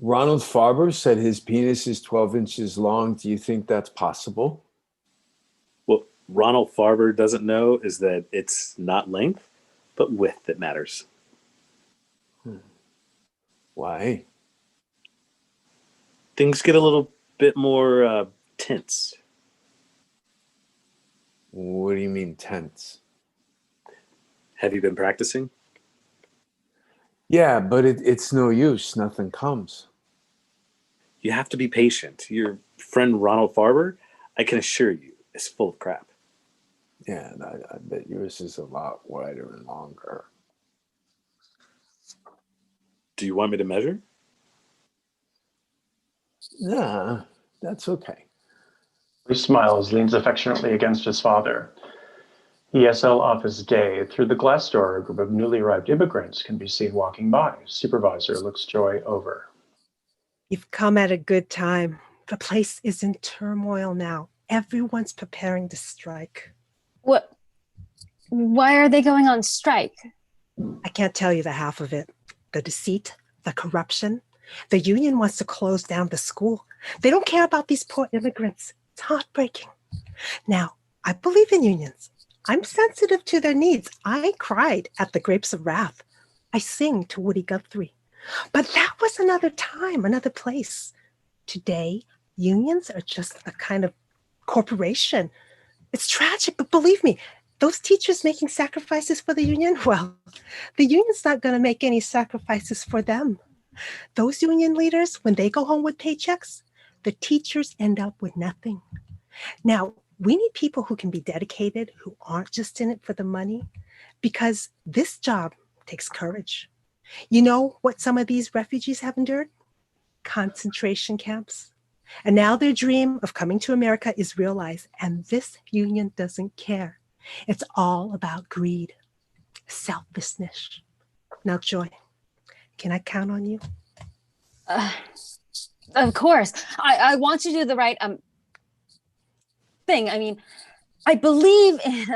Ronald Farber said his penis is 12 inches long. Do you think that's possible? What Ronald Farber doesn't know is that it's not length, but width that matters. Why? Things get a little bit more tense. What do you mean tense? Have you been practicing? Yeah, but it's no use. Nothing comes. You have to be patient. Your friend Ronald Farber, I can assure you, is full of crap. Yeah, and I bet yours is a lot wider and longer. Do you want me to measure? Nah, that's okay. He smiles, leans affectionately against his father. ESL office day. Through the glass door, a group of newly arrived immigrants can be seen walking by. Supervisor looks Joy over. You've come at a good time. The place is in turmoil now. Everyone's preparing to strike. What? Why are they going on strike? I can't tell you the half of it. The deceit, the corruption. The union wants to close down the school. They don't care about these poor immigrants. It's heartbreaking. Now, I believe in unions. I'm sensitive to their needs. I cried at the Grapes of Wrath. I sing to Woody Guthrie. But that was another time, another place. Today, unions are just a kind of corporation. It's tragic, but believe me, those teachers making sacrifices for the union, well, the union's not going to make any sacrifices for them. Those union leaders, when they go home with paychecks, the teachers end up with nothing. Now, we need people who can be dedicated, who aren't just in it for the money, because this job takes courage. You know what some of these refugees have endured? Concentration camps. And now their dream of coming to America is realized, and this union doesn't care. It's all about greed, selfishness. Now, Joy, can I count on you? Of course. I want to do the right thing. I mean, I believe in,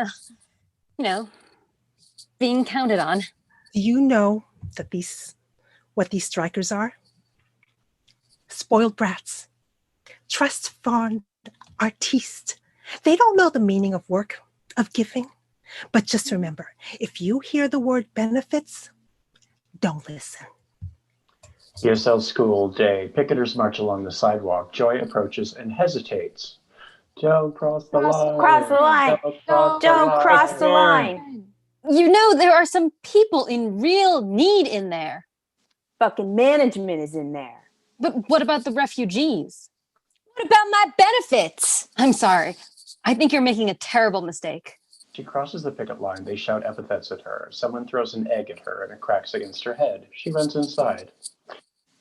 Being counted on. Do you know that what these strikers are? Spoiled brats, trust fund artistes. They don't know the meaning of work, of giving. But just remember, if you hear the word benefits, don't listen. ESL school day. Picketers march along the sidewalk. Joy approaches and hesitates. Don't cross the line. Cross the line. Don't cross the line. You know, there are some people in real need in there. Fucking management is in there. But what about the refugees? What about my benefits? I'm sorry. I think you're making a terrible mistake. She crosses the picket line. They shout epithets at her. Someone throws an egg at her and it cracks against her head. She runs inside.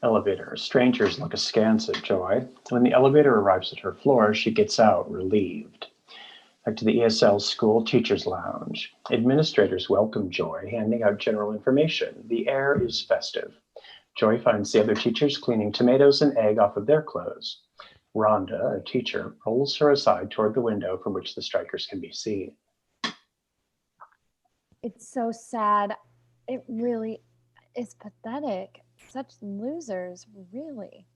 Elevator. Strangers look askance at Joy. When the elevator arrives at her floor, she gets out, relieved. Back to the ESL School Teachers Lounge. Administrators welcome Joy, handing out general information. The air is festive. Joy finds the other teachers cleaning tomatoes and egg off of their clothes. Rhonda, a teacher, pulls her aside toward the window from which the strikers can be seen. It's so sad. It really is pathetic. Such losers, really.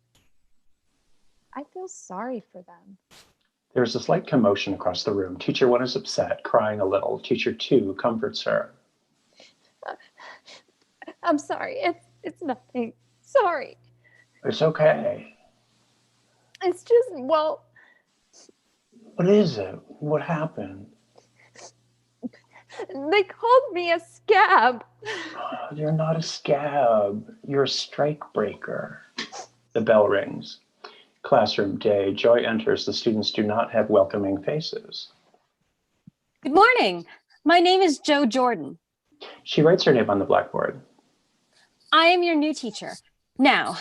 I feel sorry for them. There's a slight commotion across the room. Teacher 1 is upset, crying a little. Teacher 2 comforts her. I'm sorry. It's nothing. Sorry. It's okay. It's just, well, What is it? What happened? they called me a scab. You're not a scab. You're a strike breaker. The bell rings. Classroom day. Joy enters. The students do not have welcoming faces. Good morning. My name is Jo Jordan. She writes her name on the blackboard. I am your new teacher. Now,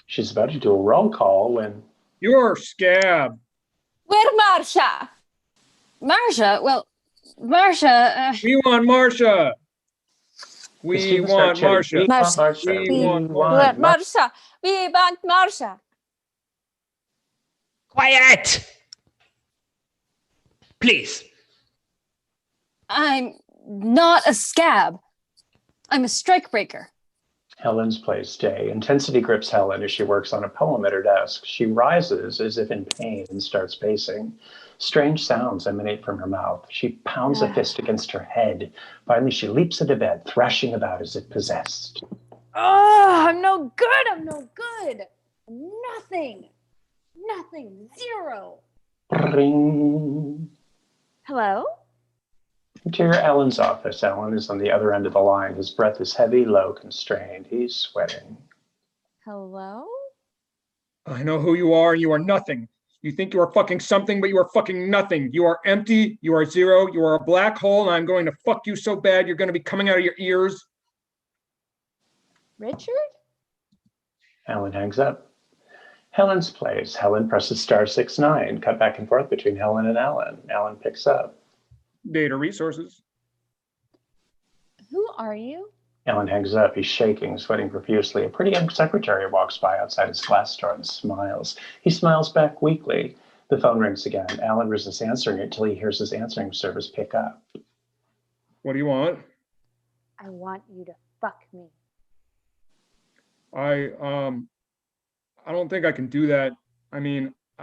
She's about to do a roll call when You're scab. Where Marsha? Marcia, well, Marcia, We want Marsha. the We students want start chatting. Marsha. We We want want Marsha. Where Marsha? We want Marsha. Quiet! Please. I'm not a scab. I'm a strikebreaker. Helen's place day. Intensity grips Helen as she works on a poem at her desk. She rises as if in pain and starts pacing. Strange sounds emanate from her mouth. She pounds a fist against her head. Finally, she leaps into bed, thrashing about as if possessed. Oh, I'm no good. I'm no good. Nothing. Nothing. Zero. Ring. Hello? Interior Alan's office. Alan is on the other end of the line. His breath is heavy, low, constrained. He's sweating. Hello? I know who you are, and you are nothing. You think you are fucking something, but you are fucking nothing. You are empty. You are zero. You are a black hole, and I'm going to fuck you so bad you're going to be coming out of your ears. Richard? Alan hangs up. Helen's place. Helen presses *69. Cut back and forth between Helen and Alan. Alan picks up. Data resources. Who are you? Alan hangs up. He's shaking, sweating profusely. A pretty young secretary walks by outside his glass door and smiles. He smiles back weakly. The phone rings again. Alan resists answering it until he hears his answering service pick up. What do you want? I want you to fuck me. I don't think I can do that. I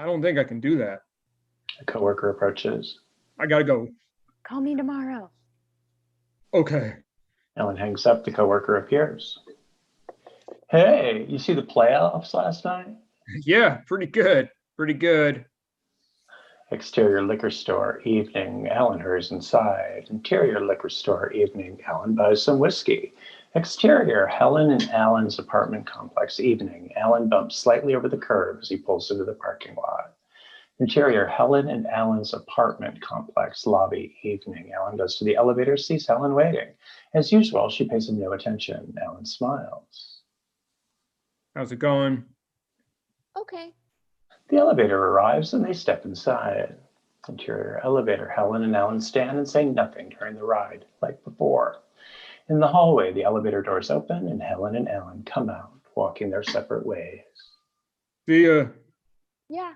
don't think I can do that. A coworker approaches. I gotta go. Call me tomorrow. Okay. Alan hangs up. The coworker appears. Hey, you see the playoffs last night? Yeah, pretty good. Pretty good. Exterior liquor store, evening. Alan hurries inside. Interior liquor store, evening. Alan buys some whiskey. Exterior, Helen and Alan's apartment complex, evening. Alan bumps slightly over the curb as he pulls into the parking lot. Interior, Helen and Alan's apartment complex, lobby, evening. Alan goes to the elevator, sees Helen waiting. As usual, she pays him no attention. Alan smiles. How's it going? Okay. The elevator arrives and they step inside. Interior elevator, Helen and Alan stand and say nothing during the ride, like before. In the hallway, the elevator doors open and Helen and Alan come out, walking their separate ways. See ya. Yeah.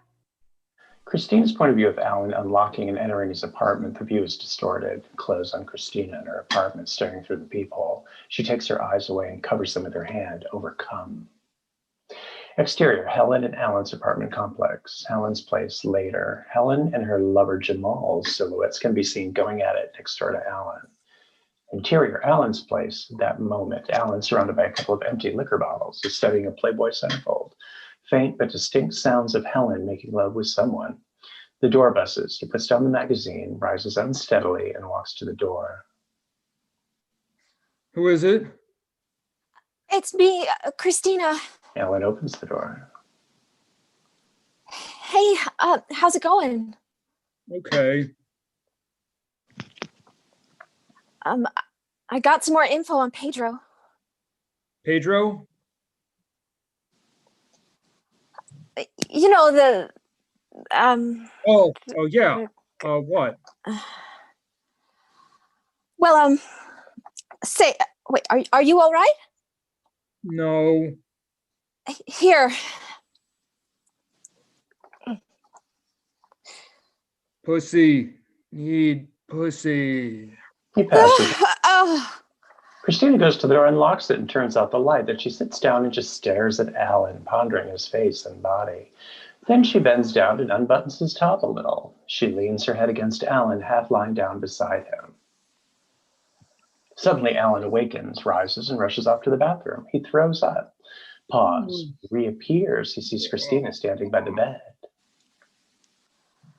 Christina's point of view of Alan unlocking and entering his apartment, the view is distorted. Close on Christina in her apartment, staring through the peephole. She takes her eyes away and covers them with her hand, overcome. Exterior, Helen and Alan's apartment complex. Helen's place later. Helen and her lover Jamal's silhouettes can be seen going at it next door to Alan. Interior, Alan's place. That moment, Alan, surrounded by a couple of empty liquor bottles, is studying a Playboy centerfold. Faint but distinct sounds of Helen making love with someone. The door buzzes. He puts down the magazine, rises unsteadily, and walks to the door. Who is it? It's me, Christina. Alan opens the door. Hey, how's it going? Okay. I got some more info on Pedro. Pedro? You know, the, Oh yeah. What? well, say, wait, are you all right? No. Here. Pussy. Need pussy. He passes. Oh, Christina goes to the door and locks it and turns out the light. Then she sits down and just stares at Alan, pondering his face and body. Then she bends down and unbuttons his top a little. She leans her head against Alan, half lying down beside him. Suddenly, Alan awakens, rises, and rushes off to the bathroom. He throws up. Pause. Reappears. He sees Christina standing by the bed.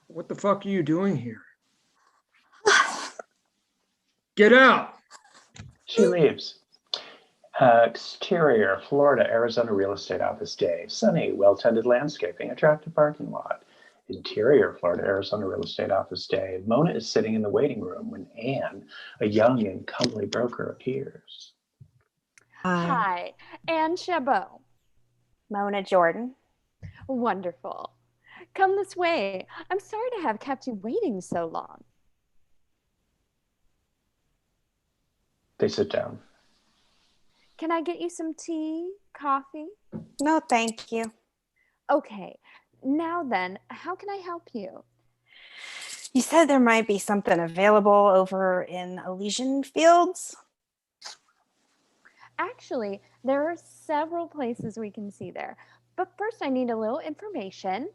What the fuck are you doing here? Get out! She leaves. Exterior, Florida, Arizona real estate office day. Sunny, well-tended landscaping, attractive parking lot. Interior, Florida, Arizona real estate office day. Mona is sitting in the waiting room when Anne, a young and comely broker, appears. Hi, Anne Chabot. Mona Jordan. Wonderful. Come this way. I'm sorry to have kept you waiting so long. They sit down. Can I get you some tea, coffee? No, thank you. Okay, now then, how can I help you? You said there might be something available over in Elysian Fields. Actually, there are several places we can see there. But first, I need a little information.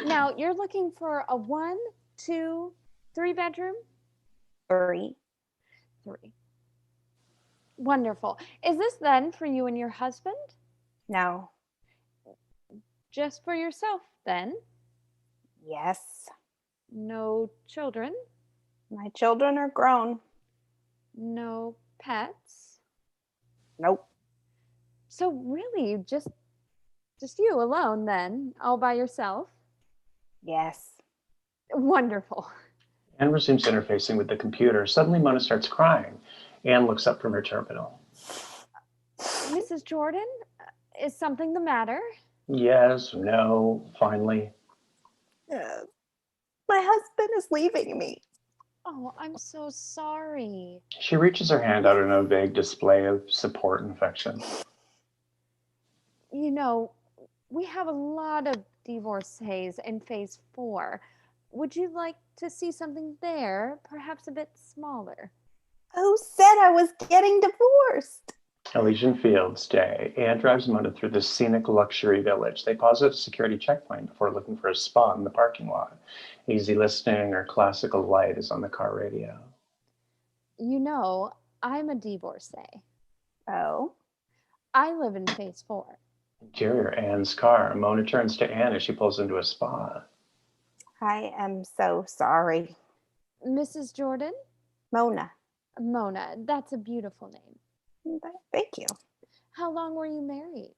Now, you're looking for a 1, 2, 3 bedroom? 3. 3. Wonderful. Is this then for you and your husband? No. Just for yourself then? Yes. No children? My children are grown. No pets? Nope. So really, just you alone then, all by yourself? Yes. Wonderful. Anne resumes interfacing with the computer. Suddenly, Mona starts crying. Anne looks up from her terminal. Mrs. Jordan, is something the matter? Yes, no, finally. My husband is leaving me. Oh, I'm so sorry. She reaches her hand out in a vague display of support and affection. You know, we have a lot of divorcees in phase 4. Would you like to see something there, perhaps a bit smaller? Who said I was getting divorced? Elysian Fields day. Anne drives Mona through the scenic luxury village. They pause at a security checkpoint before looking for a spot in the parking lot. Easy listening or classical light is on the car radio. You know, I'm a divorcee. Oh? I live in phase 4. Interior, Anne's car. Mona turns to Anne as she pulls into a spot. I am so sorry. Mrs. Jordan? Mona. Mona, that's a beautiful name. Thank you. How long were you married?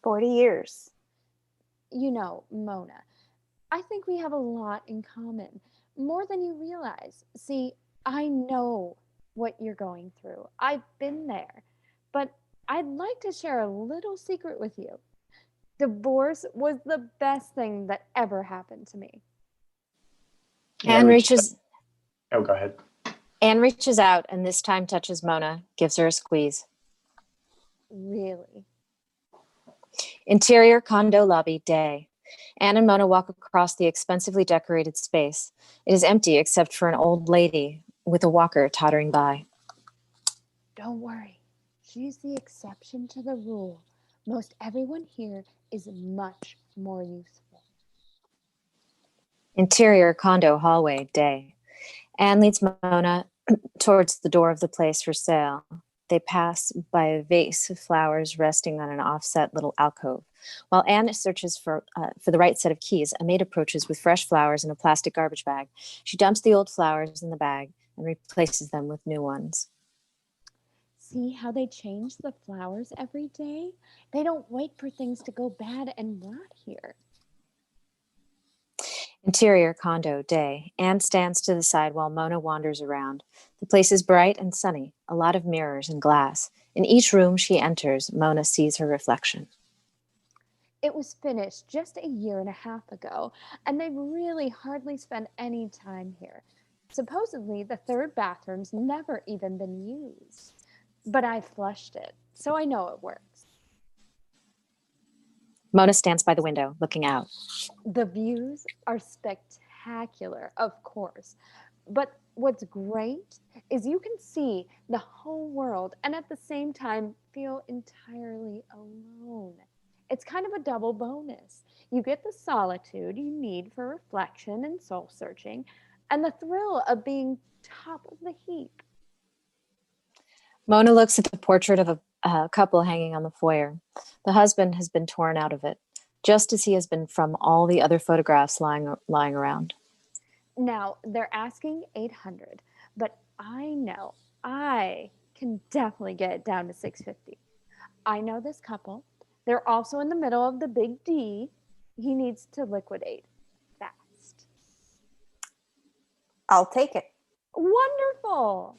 40 years. You know, Mona, I think we have a lot in common, more than you realize. See, I know what you're going through. I've been there, but I'd like to share a little secret with you. Divorce was the best thing that ever happened to me. Anne reaches. Oh, go ahead. Anne reaches out and this time touches Mona, gives her a squeeze. Really? Interior condo lobby day. Anne and Mona walk across the expensively decorated space. It is empty except for an old lady with a walker tottering by. Don't worry. She's the exception to the rule. Most everyone here is much more useful. Interior condo hallway, day. Anne leads Mona towards the door of the place for sale. They pass by a vase of flowers resting on an offset little alcove. While Anne searches for the right set of keys, a maid approaches with fresh flowers in a plastic garbage bag. She dumps the old flowers in the bag and replaces them with new ones. See how they change the flowers every day? They don't wait for things to go bad and rot here. Interior condo, day. Anne stands to the side while Mona wanders around. The place is bright and sunny, a lot of mirrors and glass. In each room she enters, Mona sees her reflection. It was finished just a year and a half ago, and they've really hardly spent any time here. Supposedly, the third bathroom's never even been used. But I flushed it, so I know it works. Mona stands by the window, looking out. The views are spectacular, of course. But what's great is you can see the whole world and at the same time feel entirely alone. It's kind of a double bonus. You get the solitude you need for reflection and soul searching, and the thrill of being top of the heap. Mona looks at the portrait of a couple hanging on the foyer. The husband has been torn out of it, just as he has been from all the other photographs lying around. Now, they're asking $800, but I know I can definitely get it down to $650. I know this couple. They're also in the middle of the big D. He needs to liquidate fast. I'll take it. Wonderful.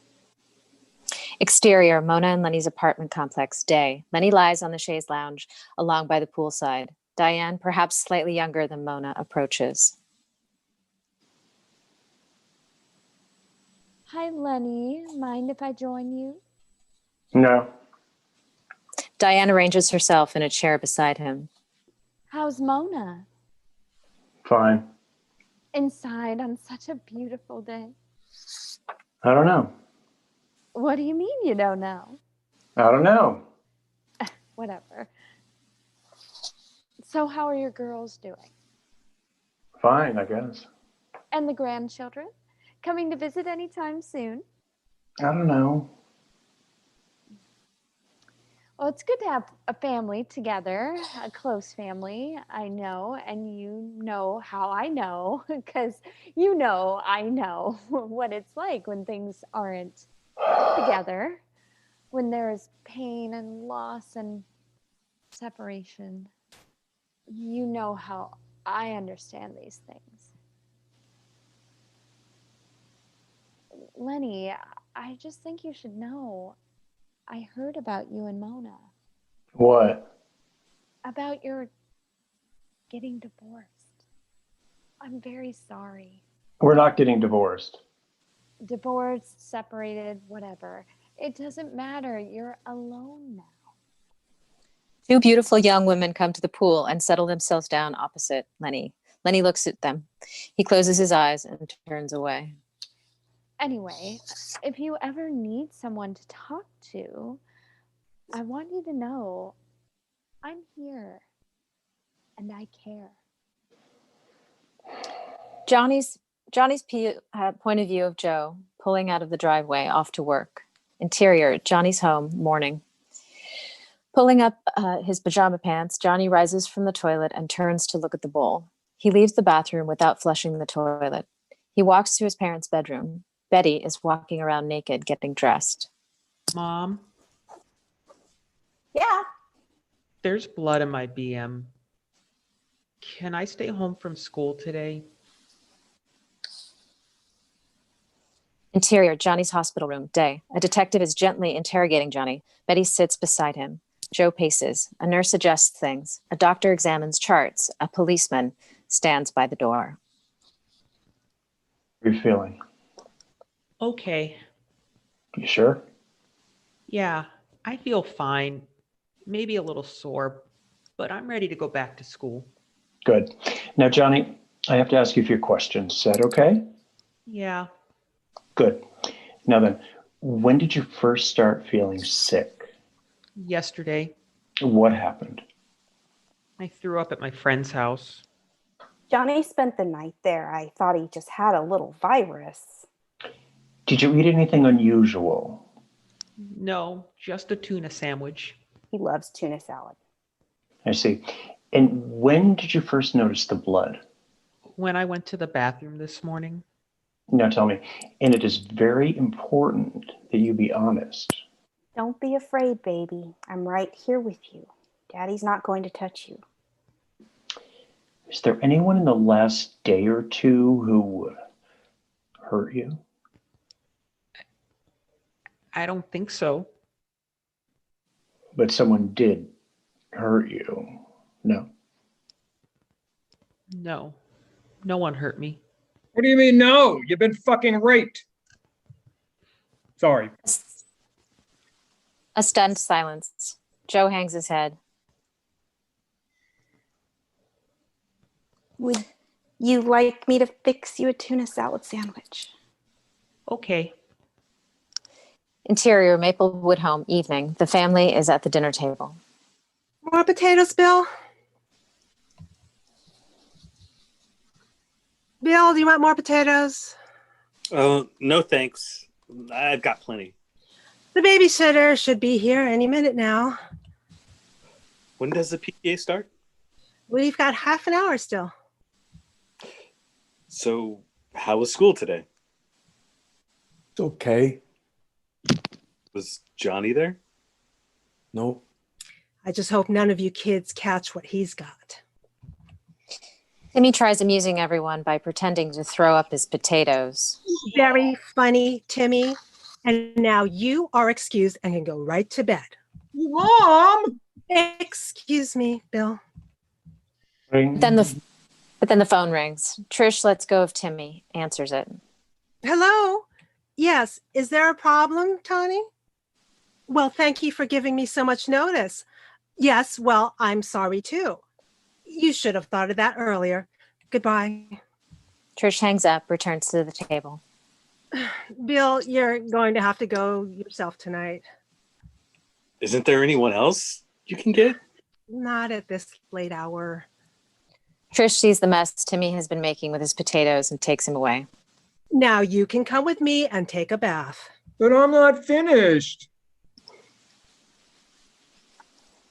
Exterior, Mona and Lenny's apartment complex, day. Lenny lies on the chaise lounge along by the poolside. Diane, perhaps slightly younger than Mona, approaches. Hi, Lenny. Mind if I join you? No. Diane arranges herself in a chair beside him. How's Mona? Fine. Inside on such a beautiful day. I don't know. What do you mean you don't know? I don't know. Whatever. So how are your girls doing? Fine, I guess. And the grandchildren? Coming to visit anytime soon? I don't know. Well, it's good to have a family together, a close family, I know, and you know how I know, because you know I know what it's like when things aren't together, when there is pain and loss and separation. You know how I understand these things. Lenny, I just think you should know. I heard about you and Mona. What? About your getting divorced. I'm very sorry. We're not getting divorced. Divorced, separated, whatever. It doesn't matter. You're alone now. Two beautiful young women come to the pool and settle themselves down opposite Lenny. Lenny looks at them. He closes his eyes and turns away. Anyway, if you ever need someone to talk to, I want you to know I'm here and I care. Johnny's point of view of Joe pulling out of the driveway off to work. Interior, Johnny's home, morning. Pulling up his pajama pants, Johnny rises from the toilet and turns to look at the bowl. He leaves the bathroom without flushing the toilet. He walks to his parents' bedroom. Betty is walking around naked, getting dressed. Mom, Yeah. there's blood in my BM. Can I stay home from school today? Interior, Johnny's hospital room, day. A detective is gently interrogating Johnny. Betty sits beside him. Joe paces. A nurse adjusts things. A doctor examines charts. A policeman stands by the door. How are you feeling? Okay. You sure? Yeah, I feel fine. Maybe a little sore, but I'm ready to go back to school. Good. Now, Johnny, I have to ask you a few questions. Is that okay? Yeah. Good. Now then, when did you first start feeling sick? Yesterday, What happened? I threw up at my friend's house. Johnny spent the night there. I thought he just had a little virus. Did you eat anything unusual? No, just a tuna sandwich. He loves tuna salad. I see. And when did you first notice the blood? When I went to the bathroom this morning. Now tell me, and it is very important that you be honest. Don't be afraid, baby. I'm right here with you. Daddy's not going to touch you. Is there anyone in the last day or two who hurt you? I don't think so. But someone did hurt you? No. No. No one hurt me. What do you mean, no? You've been fucking raped. Sorry. A stunned silence. Joe hangs his head. Would you like me to fix you a tuna salad sandwich? Okay. Interior, Maplewood home, evening. The family is at the dinner table. More potatoes, Bill? Bill, do you want more potatoes? Oh, no thanks. I've got plenty. The babysitter should be here any minute now. When does the PTA start? We've got half an hour still. So, how was school today? It's okay. Was Johnny there? Nope. I just hope none of you kids catch what he's got. Timmy tries amusing everyone by pretending to throw up his potatoes. Very funny, Timmy. And now you are excused and can go right to bed. Mom! Excuse me, Bill. Ring. But then the phone rings. Trish lets go of Timmy, answers it. Hello? Yes, is there a problem, Tony? Well, thank you for giving me so much notice. Yes, well, I'm sorry too. You should have thought of that earlier. Goodbye. Trish hangs up, returns to the table. Bill, you're going to have to go yourself tonight. Isn't there anyone else you can get? Not at this late hour. Trish sees the mess Timmy has been making with his potatoes and takes him away. Now you can come with me and take a bath. But I'm not finished.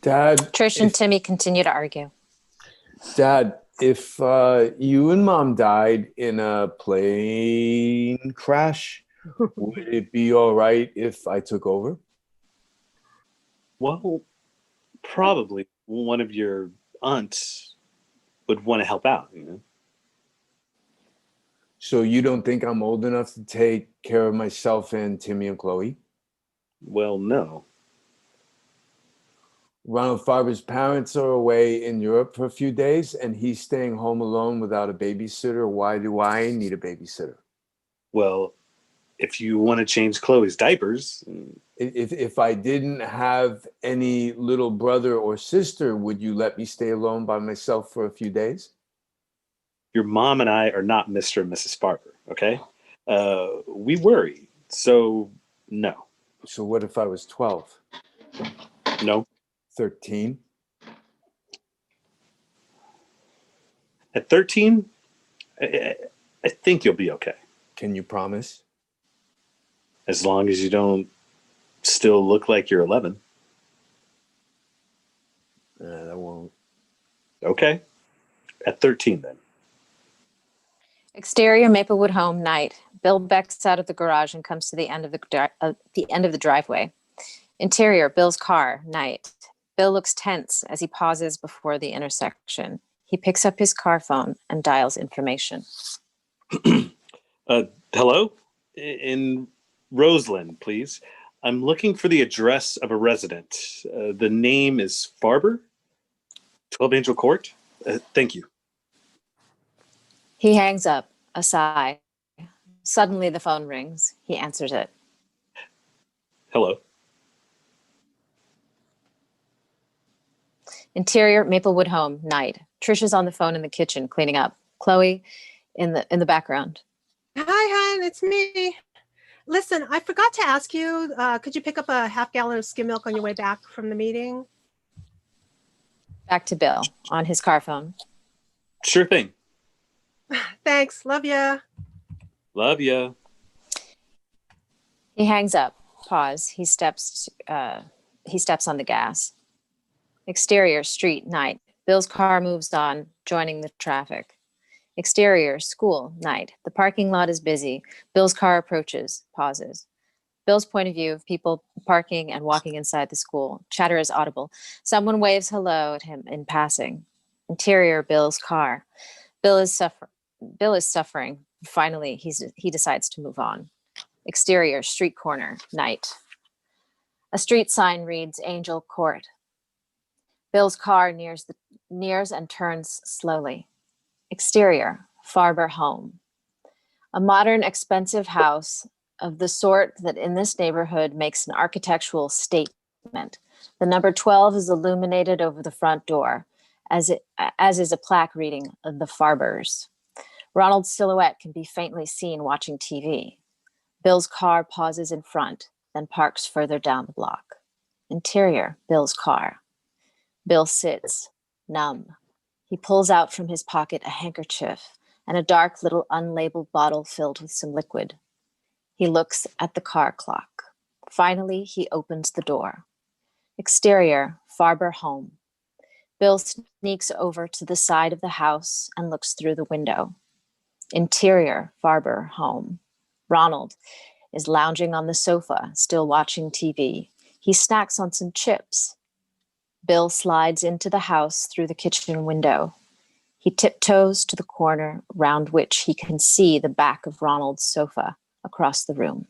Dad. Trish and Timmy continue to argue. Dad, if you and Mom died in a plane crash, would it be all right if I took over? Well, probably one of your aunts would want to help out, you know? So you don't think I'm old enough to take care of myself and Timmy and Chloe? Well, no. Ronald Farber's parents are away in Europe for a few days, and he's staying home alone without a babysitter. Why do I need a babysitter? Well, if you want to change Chloe's diapers. If I didn't have any little brother or sister, would you let me stay alone by myself for a few days? Your mom and I are not Mr. and Mrs. Farber, okay? We worry, so no. So what if I was 12? No. 13? At 13, I think you'll be okay. Can you promise? As long as you don't still look like you're 11. That won't. Okay. At 13, then. Exterior Maplewood home, night. Bill backs out of the garage and comes to the end of the driveway. Interior, Bill's car, night. Bill looks tense as he pauses before the intersection. He picks up his car phone and dials information. Hello? In Roseland, please. I'm looking for the address of a resident. The name is Farber, 12 Angel Court. Thank you. He hangs up, a sigh. Suddenly the phone rings. He answers it. Hello. Interior, Maplewood home, night. Trish is on the phone in the kitchen cleaning up. Chloe in the background. Hi, hon, it's me. Listen, I forgot to ask you, could you pick up a half gallon of skim milk on your way back from the meeting? Back to Bill on his car phone. Sure thing. Thanks. Love ya. Love ya. He hangs up. Pause. He steps on the gas. Exterior, street, night. Bill's car moves on, joining the traffic. Exterior, school, night. The parking lot is busy. Bill's car approaches, pauses. Bill's point of view of people parking and walking inside the school. Chatter is audible. Someone waves hello at him in passing. Interior, Bill's car. Bill is suffering. Finally, he decides to move on. Exterior, street corner, night. A street sign reads Angel Court. Bill's car nears and turns slowly. Exterior, Farber home. A modern, expensive house of the sort that in this neighborhood makes an architectural statement. The number 12 is illuminated over the front door, as is a plaque reading The Farbers. Ronald's silhouette can be faintly seen watching TV. Bill's car pauses in front, then parks further down the block. Interior, Bill's car. Bill sits, numb. He pulls out from his pocket a handkerchief and a dark little unlabeled bottle filled with some liquid. He looks at the car clock. Finally, he opens the door. Exterior, Farber home. Bill sneaks over to the side of the house and looks through the window. Interior, Farber home. Ronald is lounging on the sofa, still watching TV. He snacks on some chips. Bill slides into the house through the kitchen window. He tiptoes to the corner round which he can see the back of Ronald's sofa across the room.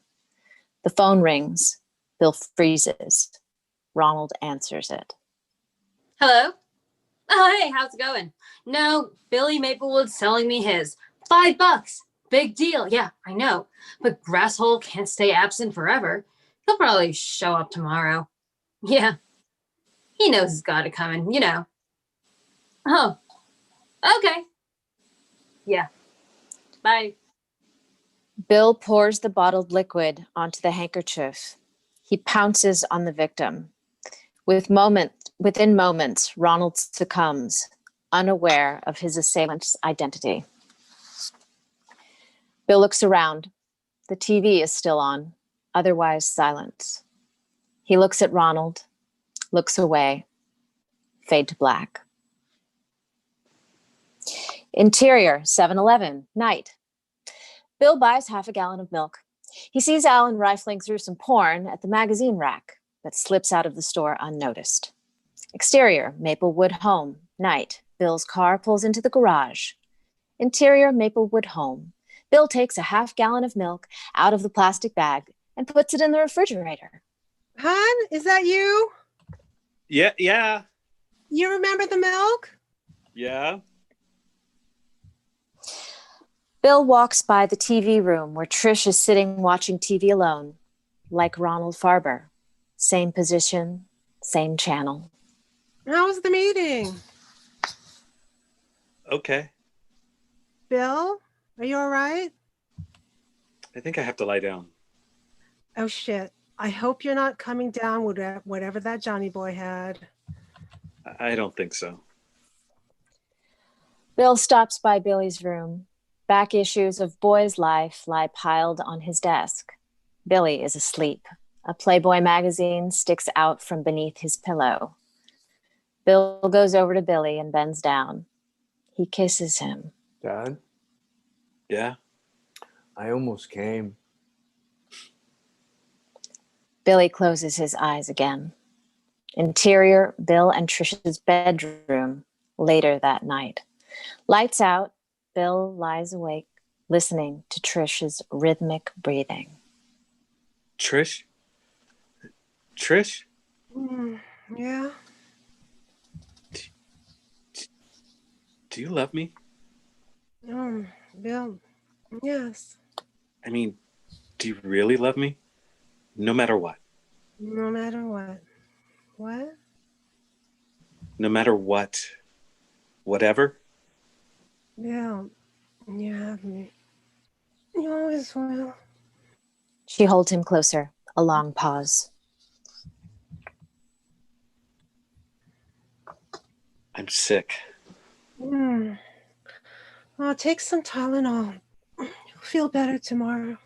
The phone rings. Bill freezes. Ronald answers it. Hello? Oh, hey, how's it going? No, Billy Maplewood's selling me his. $5. Big deal. Yeah, I know. But Grasshole can't stay absent forever. He'll probably show up tomorrow. Yeah. He knows he's got it coming, you know. Oh. Okay. Yeah. Bye. Bill pours the bottled liquid onto the handkerchief. He pounces on the victim. Within moments, Ronald succumbs, unaware of his assailant's identity. Bill looks around. The TV is still on, otherwise silence. He looks at Ronald, looks away, fade to black. Interior, 7-Eleven, night. Bill buys half a gallon of milk. He sees Alan rifling through some porn at the magazine rack, but slips out of the store unnoticed. Exterior, Maplewood home, night. Bill's car pulls into the garage. Interior, Maplewood home. Bill takes a half gallon of milk out of the plastic bag and puts it in the refrigerator. Hon, is that you? Yeah. You remember the milk? Yeah. Bill walks by the TV room where Trish is sitting watching TV alone, like Ronald Farber. Same position, same channel. How was the meeting? Okay. Bill, are you all right? I think I have to lie down. Oh, shit. I hope you're not coming down with whatever that Johnny boy had. I don't think so. Bill stops by Billy's room. Back issues of Boy's Life lie piled on his desk. Billy is asleep. A Playboy magazine sticks out from beneath his pillow. Bill goes over to Billy and bends down. He kisses him. Dad, Yeah. I almost came. Billy closes his eyes again. Interior, Bill and Trish's bedroom later that night. Lights out, Bill lies awake, listening to Trish's rhythmic breathing. Trish? Yeah. Do you love me? Bill, yes. I mean, do you really love me? No matter what. No matter what. What? no matter what, whatever? Yeah. You have me. You always will. She holds him closer. A long pause. I'm sick. Oh, take some Tylenol. You'll feel better tomorrow.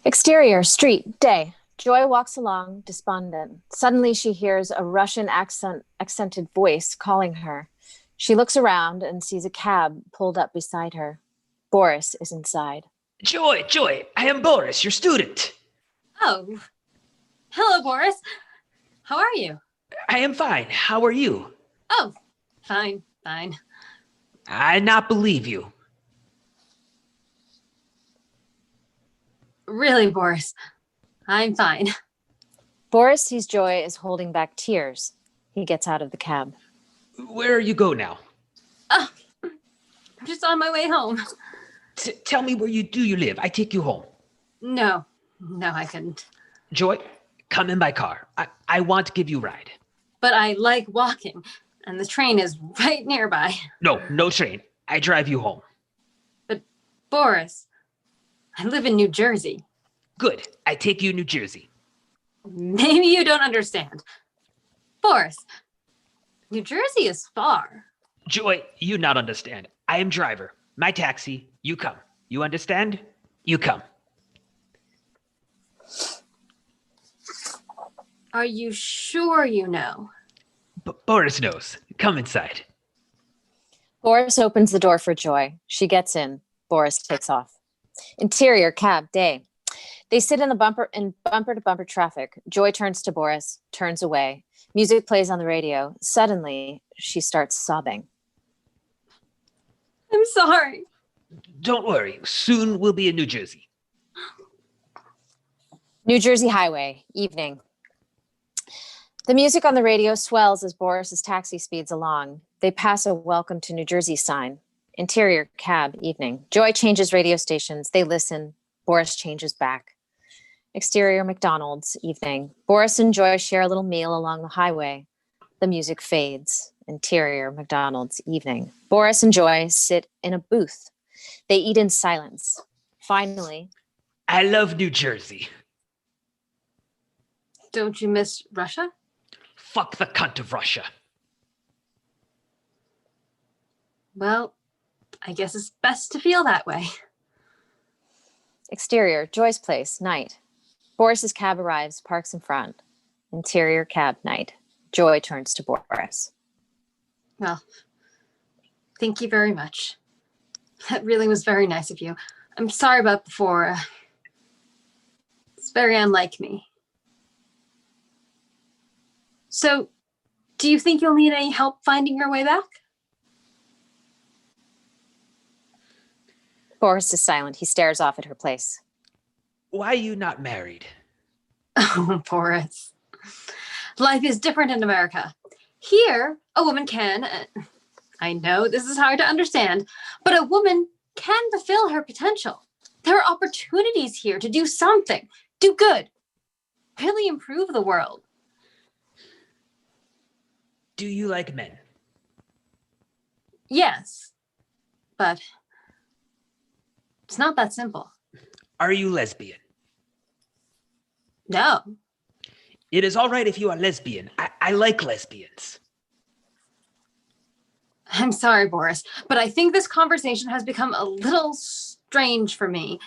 Exterior, street, day. Joy walks along, despondent. Suddenly she hears a Russian accented voice calling her. She looks around and sees a cab pulled up beside her. Boris is inside. Joy, I am Boris, your student. Oh, hello, Boris. How are you? I am fine. How are you? Oh, fine. I not believe you. Really, Boris, I'm fine. Boris sees Joy is holding back tears. He gets out of the cab. Where you go now? Oh, I'm just on my way home. Tell me where you live. I take you home. No, I couldn't. Joy, come in by car. I want to give you a ride. But I like walking, and the train is right nearby. No train. I drive you home. But Boris, I live in New Jersey. Good. I take you to New Jersey. Maybe you don't understand. Boris, New Jersey is far. Joy, you not understand. I am driver. My taxi. You come. You understand? You come. Are you sure you know? Boris knows. Come inside. Boris opens the door for Joy. She gets in. Boris takes off. Interior, cab, day. They sit in bumper-to-bumper traffic. Joy turns to Boris, turns away. Music plays on the radio. Suddenly, she starts sobbing. I'm sorry. Don't worry. Soon we'll be in New Jersey. New Jersey Highway, evening. The music on the radio swells as Boris's taxi speeds along. They pass a welcome to New Jersey sign. Interior, cab, evening. Joy changes radio stations. They listen. Boris changes back. Exterior, McDonald's, evening. Boris and Joy share a little meal along the highway. The music fades. Interior, McDonald's, evening. Boris and Joy sit in a booth. They eat in silence. Finally, I love New Jersey. Don't you miss Russia? Fuck the cunt of Russia. Well, I guess it's best to feel that way. exterior, Joy's place, night. Boris's cab arrives, parks in front. Interior, cab, night. Joy turns to Boris. Well, thank you very much. That really was very nice of you. I'm sorry about before. It's very unlike me. So, do you think you'll need any help finding your way back? Boris is silent. He stares off at her place. Why are you not married? Oh, Boris. Life is different in America. Here, a woman can, I know this is hard to understand, but a woman can fulfill her potential. There are opportunities here to do something, do good, really improve the world. Do you like men? Yes, but it's not that simple. Are you lesbian? No. It is all right if you are lesbian. I like lesbians. I'm sorry, Boris, but I think this conversation has become a little strange for me.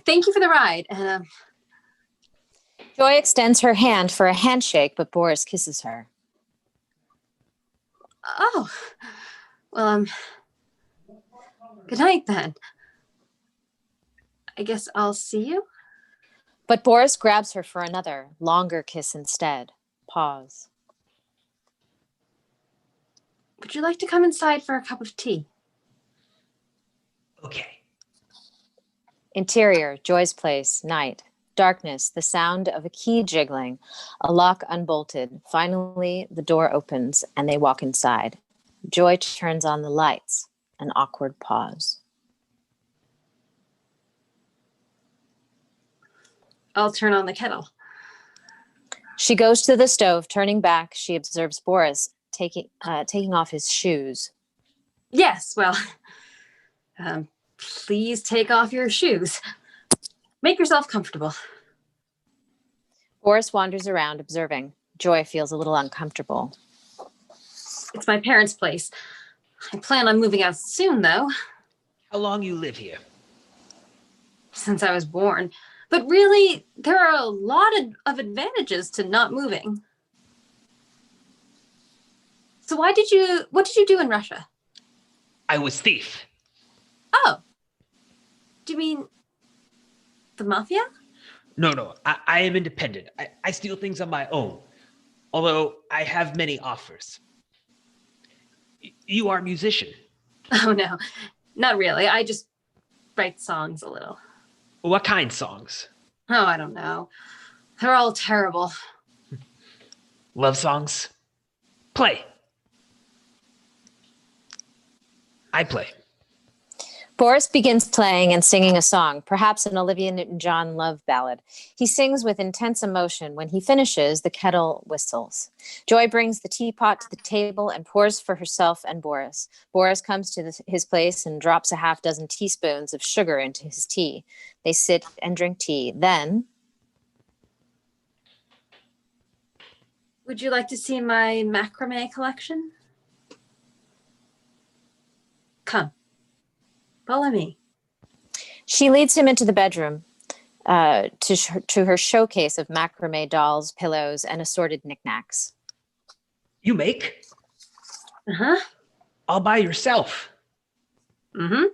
Thank you for the ride. And Joy extends her hand for a handshake, but Boris kisses her. oh, well, good night then. I guess I'll see you. But Boris grabs her for another, longer kiss instead. Pause. Would you like to come inside for a cup of tea? Okay. Interior, Joy's place, night. Darkness, the sound of a key jiggling, a lock unbolted. Finally, the door opens and they walk inside. Joy turns on the lights. An awkward pause. I'll turn on the kettle. She goes to the stove. Turning back, she observes Boris taking off his shoes. Yes, well, please take off your shoes. Make yourself comfortable. Boris wanders around, observing. Joy feels a little uncomfortable. It's my parents' place. I plan on moving out soon, though. How long you live here? Since I was born. But really, there are a lot of advantages to not moving. So what did you do in Russia? I was thief. Oh. Do you mean the mafia? No, I am independent. I steal things on my own, although I have many offers. You are a musician. Oh, no, not really. I just write songs a little. What kind songs? Oh, I don't know. They're all terrible. Love songs? Play. I play. Boris begins playing and singing a song, perhaps an Olivia Newton-John love ballad. He sings with intense emotion. When he finishes, the kettle whistles. Joy brings the teapot to the table and pours for herself and Boris. Boris comes to his place and drops a half dozen teaspoons of sugar into his tea. They sit and drink tea. Then, would you like to see my macrame collection? Come. Follow me. she leads him into the bedroom to her showcase of macrame dolls, pillows, and assorted knickknacks. You make? Uh-huh. All by yourself? Mm-hmm.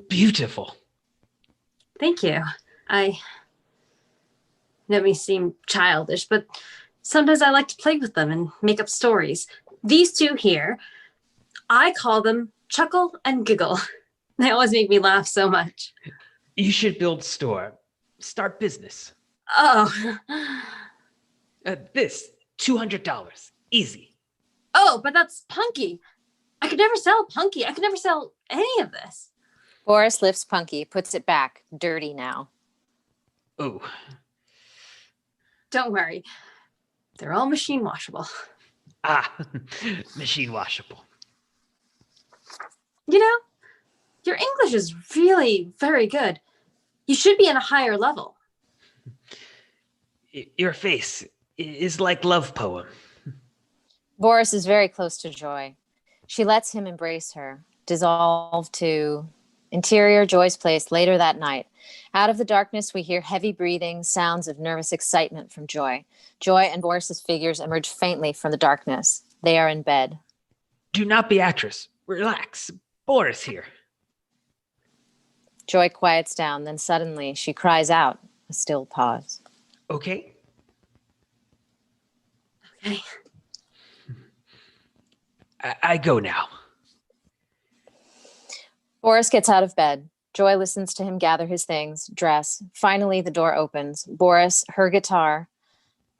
Beautiful. Thank you. I know me seem childish, but sometimes I like to play with them and make up stories. These two here, I call them Chuckle and Giggle. They always make me laugh so much. You should build store. Start business. Oh. This, $200. Easy. Oh, but that's Punky. I could never sell Punky. I could never sell any of this. Boris lifts Punky, puts it back, dirty now. Oh. Don't worry. They're all machine washable. Ah, machine washable. You know, your English is really very good. You should be in a higher level. Your face is like love poem. Boris is very close to Joy. She lets him embrace her, dissolve to interior Joy's place later that night. Out of the darkness, we hear heavy breathing, sounds of nervous excitement from Joy. Joy and Boris's figures emerge faintly from the darkness. They are in bed. Do not be actress. Relax. Boris here. Joy quiets down, then suddenly she cries out. A still pause. Okay. Okay. I go now. Boris gets out of bed. Joy listens to him gather his things, dress. Finally, the door opens. Boris, her guitar,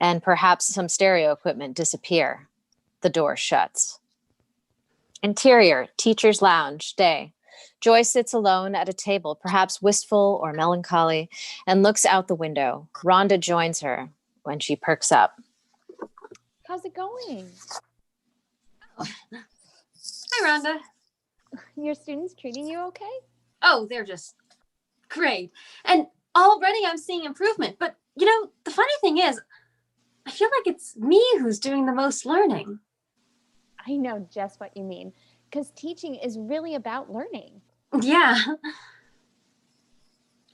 and perhaps some stereo equipment disappear. The door shuts. Interior, teacher's lounge, day. Joy sits alone at a table, perhaps wistful or melancholy, and looks out the window. Rhonda joins her when she perks up. How's it going? Hi, Rhonda. Your students treating you okay? Oh, they're just great. And already I'm seeing improvement. But, you know, the funny thing is, I feel like it's me who's doing the most learning. I know just what you mean, because teaching is really about learning. Yeah.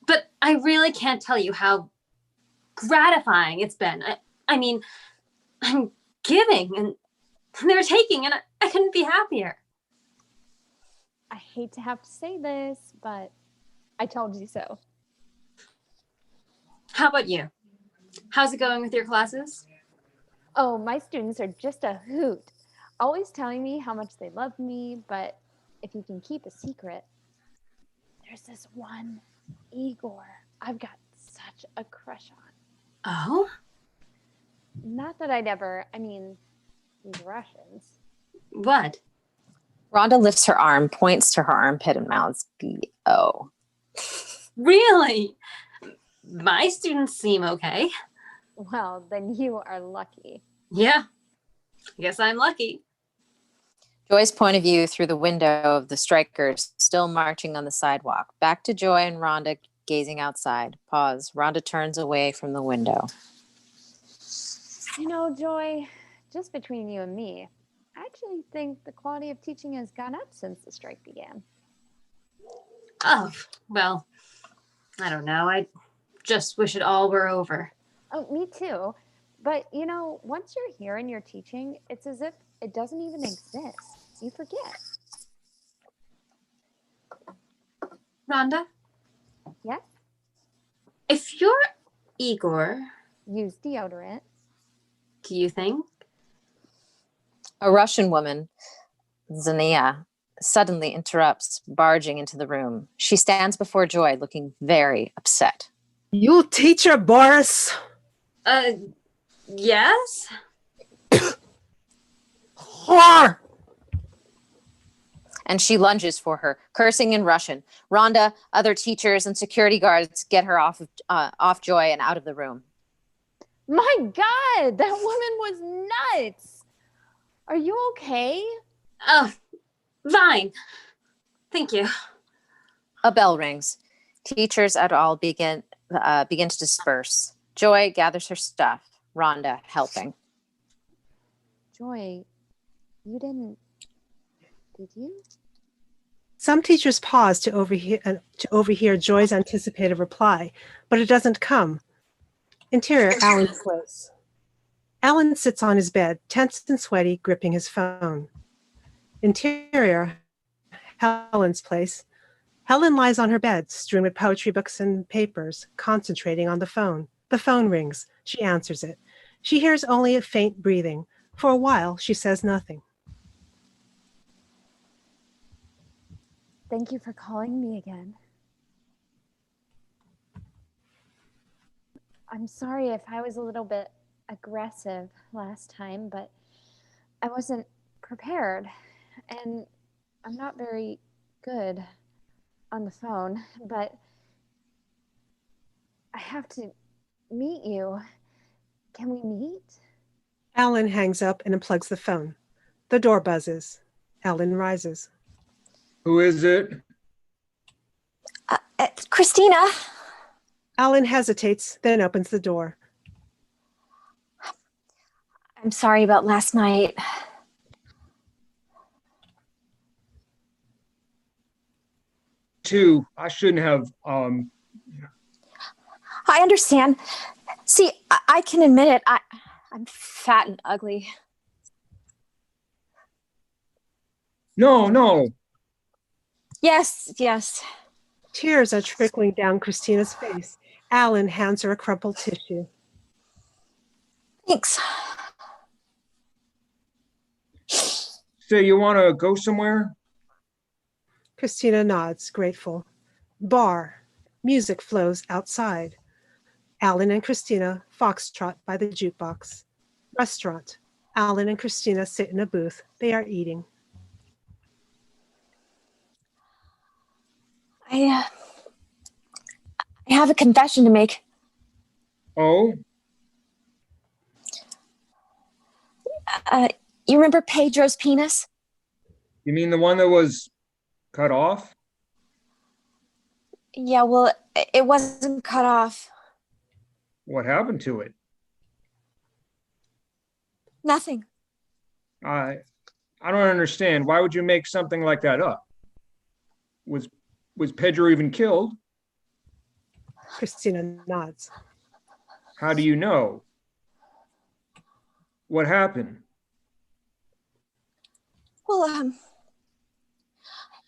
But I really can't tell you how gratifying it's been. I mean, I'm giving and they're taking, and I couldn't be happier. I hate to have to say this, but I told you so. How about you? How's it going with your classes? Oh, my students are just a hoot. Always telling me how much they love me, but if you can keep a secret, there's this one, Igor, I've got such a crush on. Oh? Not that I'd ever, these Russians. What? Rhonda lifts her arm, points to her armpit, and mouths B-O. Really? My students seem okay. Well, then you are lucky. Yeah, I guess I'm lucky. Joy's point of view through the window of the strikers still marching on the sidewalk. Back to Joy and Rhonda gazing outside. Pause. Rhonda turns away from the window. You know, Joy, just between you and me, I actually think the quality of teaching has gone up since the strike began. Oh, well, I don't know. I just wish it all were over. Oh, me too. But, you know, once you're here and you're teaching, it's as if it doesn't even exist. You forget. Rhonda? Yes? If you're Igor, Use deodorant. do you think? A Russian woman, Zania, suddenly interrupts, barging into the room. She stands before Joy, looking very upset. You teacher, Boris. Yes? Whore! And she lunges for her, cursing in Russian. Rhonda, other teachers, and security guards get her off Joy and out of the room. My God, that woman was nuts. Are you okay? Oh, fine. Thank you. A bell rings. Teachers et al. begin to disperse. Joy gathers her stuff. Rhonda helping. Joy, you didn't, did you? Some teachers pause to overhear Joy's anticipated reply, but it doesn't come. Interior, Alan's place. Alan sits on his bed, tense and sweaty, gripping his phone. Interior, Helen's place. Helen lies on her bed, strewn with poetry books and papers, concentrating on the phone. The phone rings. She answers it. She hears only a faint breathing. For a while, she says nothing. Thank you for calling me again. I'm sorry if I was a little bit aggressive last time, but I wasn't prepared, and I'm not very good on the phone, but I have to meet you. Can we meet? Alan hangs up and unplugs the phone. The door buzzes. Alan rises. Who is it? Christina. Alan hesitates, then opens the door. I'm sorry about last night. Too. I shouldn't have. I understand. See, I can admit it. I'm fat and ugly. No. Yes. Tears are trickling down Christina's face. Alan hands her a crumpled tissue. Thanks. Say, you want to go somewhere? Christina nods, grateful. Bar. Music flows outside. Alan and Christina foxtrot by the jukebox. Restaurant. Alan and Christina sit in a booth. They are eating. I have a confession to make. Oh? You remember Pedro's penis? You mean the one that was cut off? Yeah, well, it wasn't cut off. What happened to it? Nothing. I don't understand. Why would you make something like that up? Was Pedro even killed? Christina nods. How do you know? What happened? Well,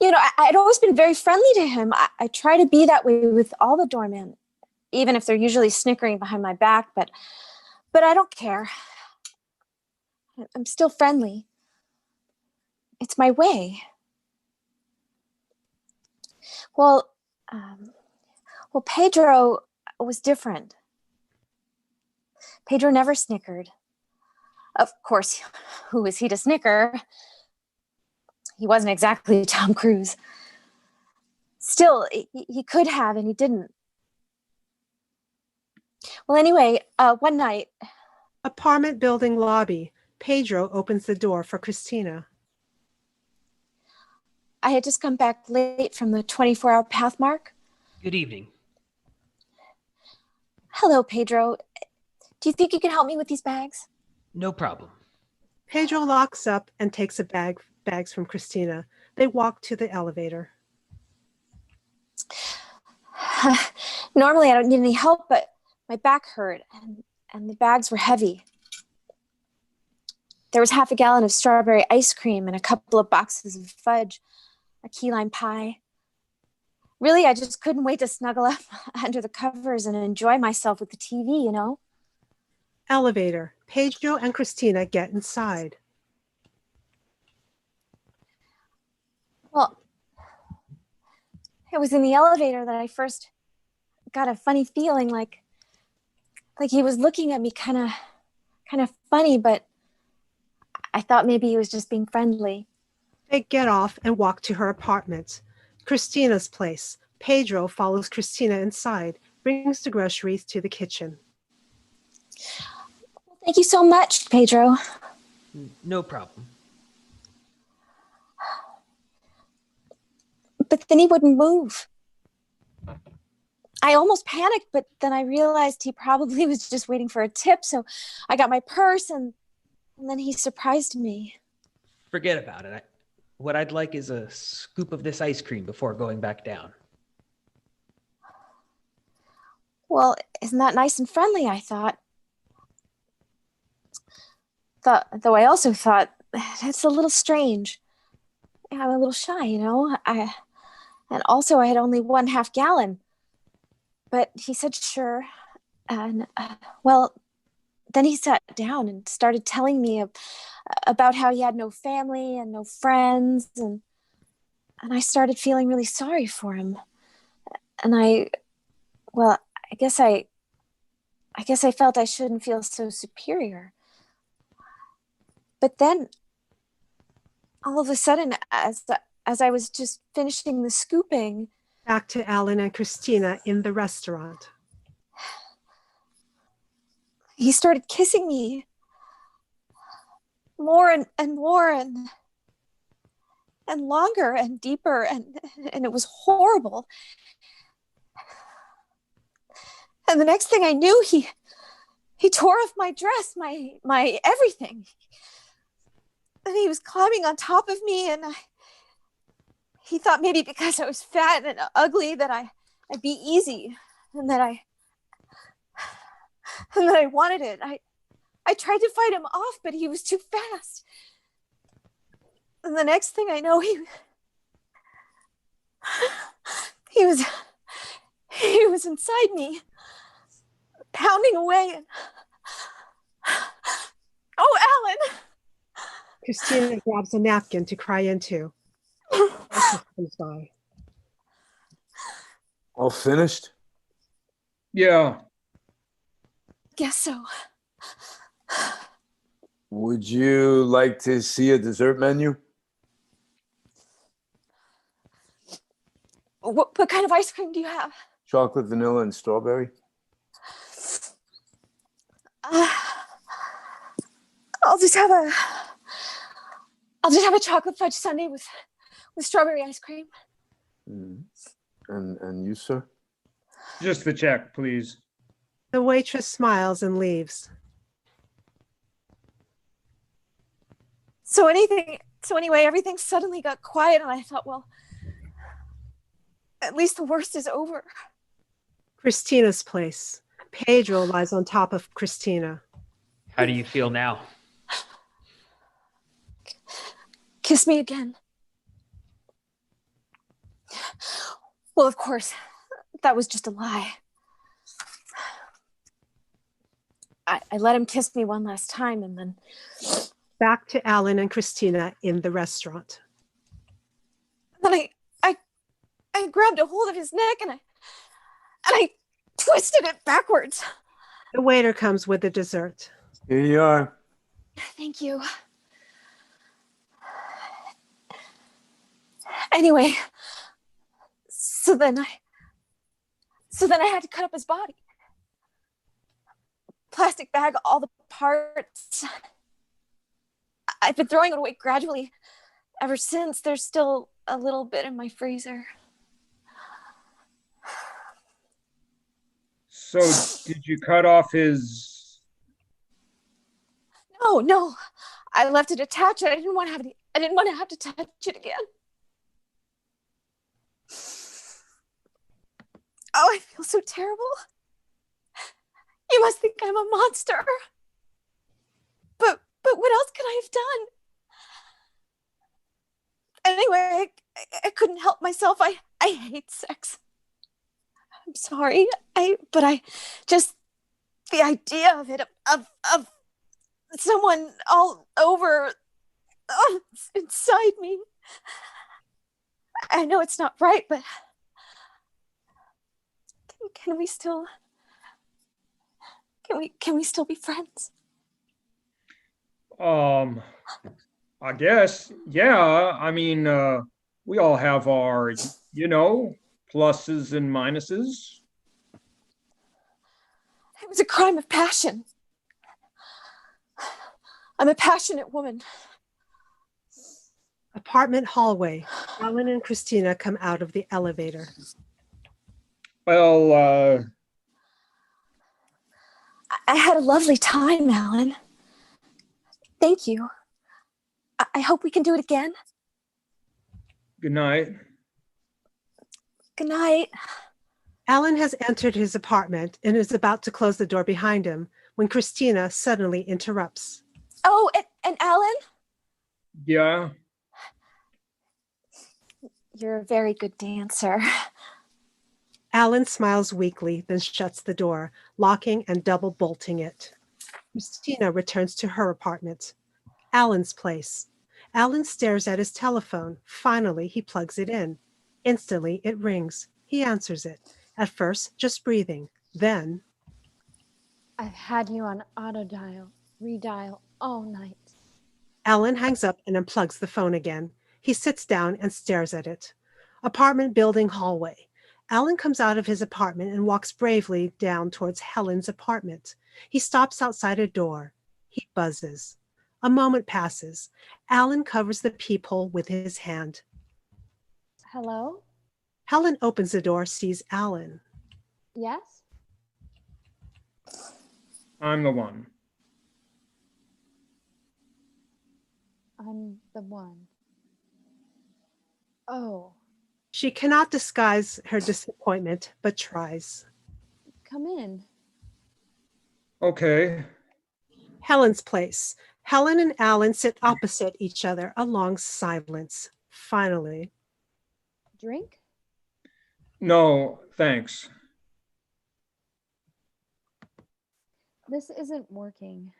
I'd always been very friendly to him. I try to be that way with all the doormen, even if they're usually snickering behind my back, but I don't care. I'm still friendly. It's my way. Well, Pedro was different. Pedro never snickered. Of course, who was he to snicker? He wasn't exactly Tom Cruise. Still, he could have, and he didn't. Well, anyway, one night, Apartment building lobby. Pedro opens the door for Christina. I had just come back late from the 24-hour Pathmark. Good evening. Hello, Pedro. Do you think you can help me with these bags? No problem. Pedro locks up and takes bags from Christina. They walk to the elevator. Normally, I don't need any help, but my back hurt and the bags were heavy. There was half a gallon of strawberry ice cream and a couple of boxes of fudge, a key lime pie. Really, I just couldn't wait to snuggle up under the covers and enjoy myself with the TV, you know? Elevator. Pedro and Christina get inside. Well, it was in the elevator that I first got a funny feeling, like he was looking at me kind of funny, but I thought maybe he was just being friendly. They get off and walk to her apartment. Christina's place. Pedro follows Christina inside, brings the groceries to the kitchen. Thank you so much, Pedro. No problem. But then he wouldn't move. I almost panicked, but then I realized he probably was just waiting for a tip. So I got my purse and then he surprised me. Forget about it. What I'd like is a scoop of this ice cream before going back down. Well, isn't that nice and friendly, I thought. Though I also thought, that's a little strange. I'm a little shy, you know? And also I had only 1/2 gallon. But he said, sure. And, well, then he sat down and started telling me about how he had no family and no friends. And I started feeling really sorry for him. And I guess I felt I shouldn't feel so superior. But then, all of a sudden, as I was just finishing the scooping, Back to Alan and Christina in the restaurant. he started kissing me more and more and longer and deeper, and it was horrible. And the next thing I knew, he tore off my dress, my everything. And he was climbing on top of me, and he thought maybe because I was fat and ugly that I'd be easy, and that I wanted it. I tried to fight him off, but he was too fast. And the next thing I know, he was inside me, pounding away. And oh, Alan! Christina grabs a napkin to cry into. Comes by. All finished? Yeah. Guess so. Would you like to see a dessert menu? What kind of ice cream do you have? Chocolate, vanilla, and strawberry. I'll just have a chocolate fudge sundae with strawberry ice cream. Mm. And you, sir? Just the check, please. The waitress smiles and leaves. So anyway, everything suddenly got quiet, and I thought, well, at least the worst is over. Christina's place. Pedro lies on top of Christina. How do you feel now? Kiss me again. Well, of course, that was just a lie. I let him kiss me one last time, and then... Back to Alan and Christina in the restaurant. Then I grabbed a hold of his neck, and I twisted it backwards. The waiter comes with the dessert. Here you are. Thank you. Anyway, so then I had to cut up his body. plastic bag all the parts. I've been throwing it away gradually ever since. There's still a little bit in my freezer. So did you cut off his? No. I left it attached. I didn't want to have to touch it again. Oh, I feel so terrible. You must think I'm a monster. But what else could I have done? Anyway, I couldn't help myself. I hate sex. I'm sorry. But I just, the idea of it, of someone all over inside me. I know it's not right, but can we still be friends? I guess, yeah. I mean, we all have our, pluses and minuses. It was a crime of passion. I'm a passionate woman. Apartment hallway. Alan and Christina come out of the elevator. Well, I had a lovely time, Alan. Thank you. I hope we can do it again. good night. Good night. Alan has entered his apartment and is about to close the door behind him when Christina suddenly interrupts. Oh, and Alan? Yeah. You're a very good dancer. Alan smiles weakly, then shuts the door, locking and double bolting it. Christina returns to her apartment. Alan's place. Alan stares at his telephone. Finally, he plugs it in. Instantly, it rings. He answers it. At first, just breathing. Then, I've had you on auto dial, redial all night. Alan hangs up and unplugs the phone again. He sits down and stares at it. Apartment building hallway. Alan comes out of his apartment and walks bravely down towards Helen's apartment. He stops outside a door. He buzzes. A moment passes. Alan covers the peephole with his hand. Hello? Helen opens the door, sees Alan. Yes? I'm the one. I'm the one. Oh, She cannot disguise her disappointment, but tries. come in. Okay. Helen's place. Helen and Alan sit opposite each other, a long silence. Finally, Drink? No, thanks. This isn't working.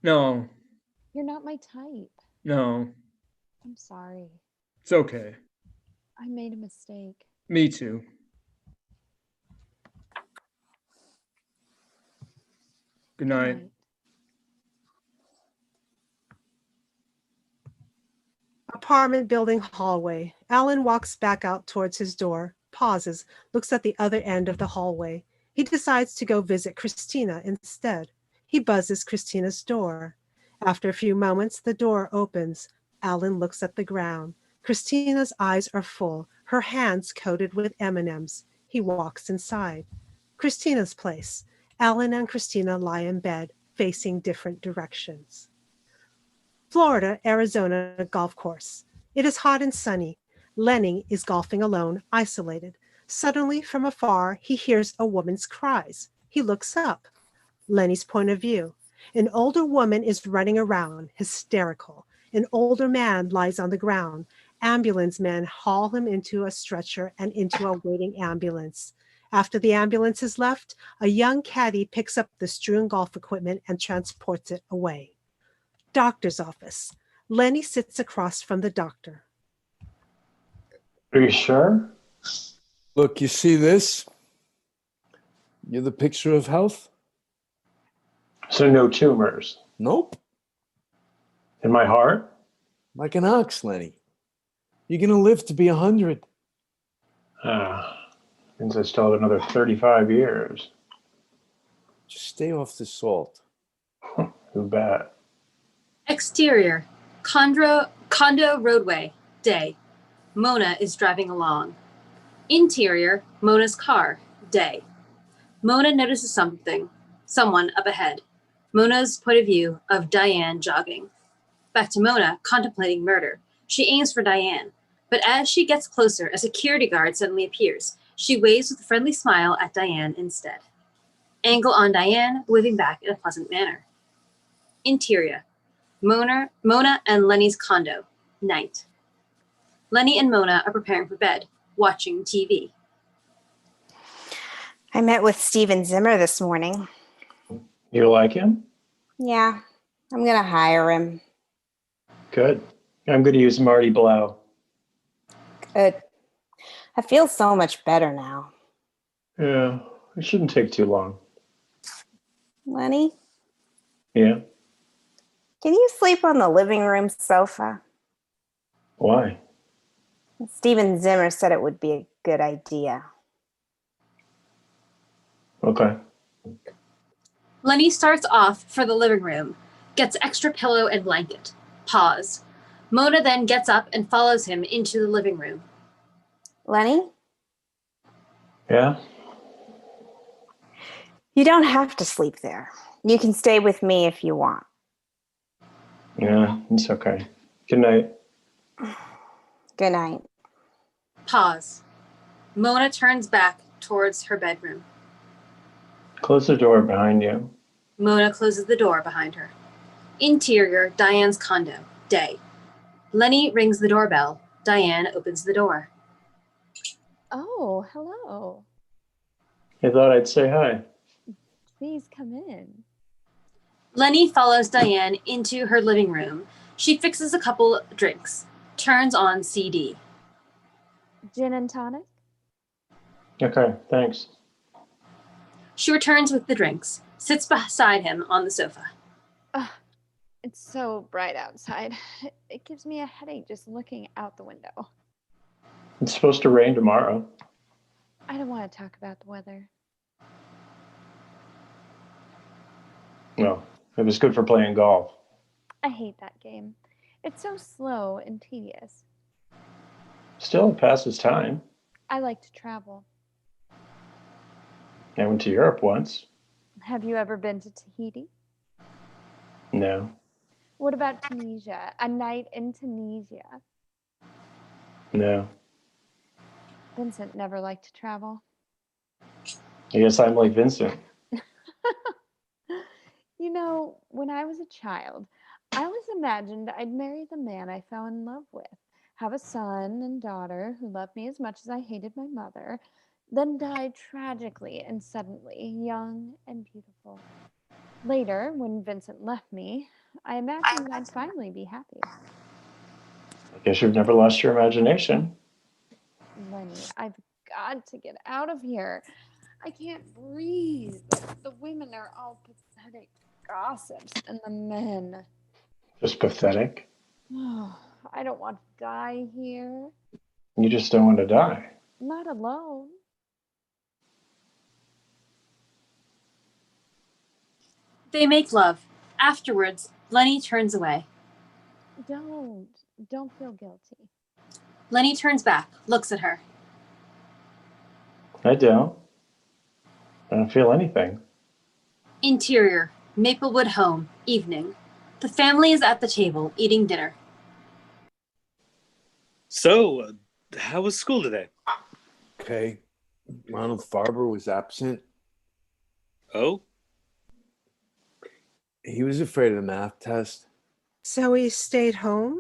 No, You're not my type. no, I'm sorry. it's okay. I made a mistake. Me too. Good night. apartment building hallway. Alan walks back out towards his door, pauses, looks at the other end of the hallway. He decides to go visit Christina instead. He buzzes Christina's door. After a few moments, the door opens. Alan looks at the ground. Christina's eyes are full, her hands coated with M&Ms. He walks inside. Christina's place. Alan and Christina lie in bed, facing different directions. Florida, Arizona golf course. It is hot and sunny. Lenny is golfing alone, isolated. Suddenly, from afar, he hears a woman's cries. He looks up. Lenny's point of view. An older woman is running around, hysterical. An older man lies on the ground. Ambulance men haul him into a stretcher and into a waiting ambulance. After the ambulance is left, a young caddy picks up the strewn golf equipment and transports it away. Doctor's office. Lenny sits across from the doctor. Are you sure? Look, you see this? You're the picture of health? So no tumors. Nope. In my heart? Like an ox, Lenny. You're going to live to be 100. Means I still have another 35 years. Just stay off the salt. Who bet? Exterior, condo roadway, day. Mona is driving along. Interior, Mona's car, day. Mona notices someone up ahead. Mona's point of view of Diane jogging. Back to Mona, contemplating murder. She aims for Diane, but as she gets closer, a security guard suddenly appears. She waves with a friendly smile at Diane instead. Angle on Diane, waving back in a pleasant manner. Interior, Mona and Lenny's condo, night. Lenny and Mona are preparing for bed, watching TV. I met with Steven Zimmer this morning. You like him? Yeah, I'm gonna hire him. Good. I'm going to use Marty Blau. Good. I feel so much better now. Yeah, it shouldn't take too long. Lenny, Yeah? can you sleep on the living room sofa? Why? Steven Zimmer said it would be a good idea. Okay. Lenny starts off for the living room, gets extra pillow and blanket. Pause. Mona then gets up and follows him into the living room. Lenny, Yeah? you don't have to sleep there. You can stay with me if you want. Yeah, it's okay. Good night. Good night. Pause. Mona turns back towards her bedroom. Close the door behind you. Mona closes the door behind her. Interior, Diane's condo, day. Lenny rings the doorbell. Diane opens the door. Oh, hello. I thought I'd say hi. Please come in. Lenny follows Diane into her living room. She fixes a couple drinks, turns on CD. Gin and tonic? Okay, thanks. She returns with the drinks, sits beside him on the sofa. Ugh, it's so bright outside. It gives me a headache just looking out the window. It's supposed to rain tomorrow. I don't want to talk about the weather. No, it was good for playing golf. I hate that game. It's so slow and tedious. Still, it passes time. I like to travel. I went to Europe once. Have you ever been to Tahiti? No. What about Tunisia? A night in Tunisia? No. Vincent never liked to travel. I guess I'm like Vincent. You know, when I was a child, I always imagined I'd marry the man I fell in love with, have a son and daughter who loved me as much as I hated my mother, then died tragically and suddenly, young and beautiful. Later, when Vincent left me, I imagined I'd finally be happy. I guess you've never lost your imagination. Lenny, I've got to get out of here. I can't breathe. The women are all pathetic gossips, and the men. Just pathetic. Oh, I don't want to die here. You just don't want to die. Not alone. They make love. Afterwards, Lenny turns away. Don't feel guilty. Lenny turns back, looks at her. I don't. I don't feel anything. Interior, Maplewood home, evening. The family is at the table, eating dinner. So, how was school today? Okay. Ronald Farber was absent. Oh? He was afraid of the math test. So he stayed home?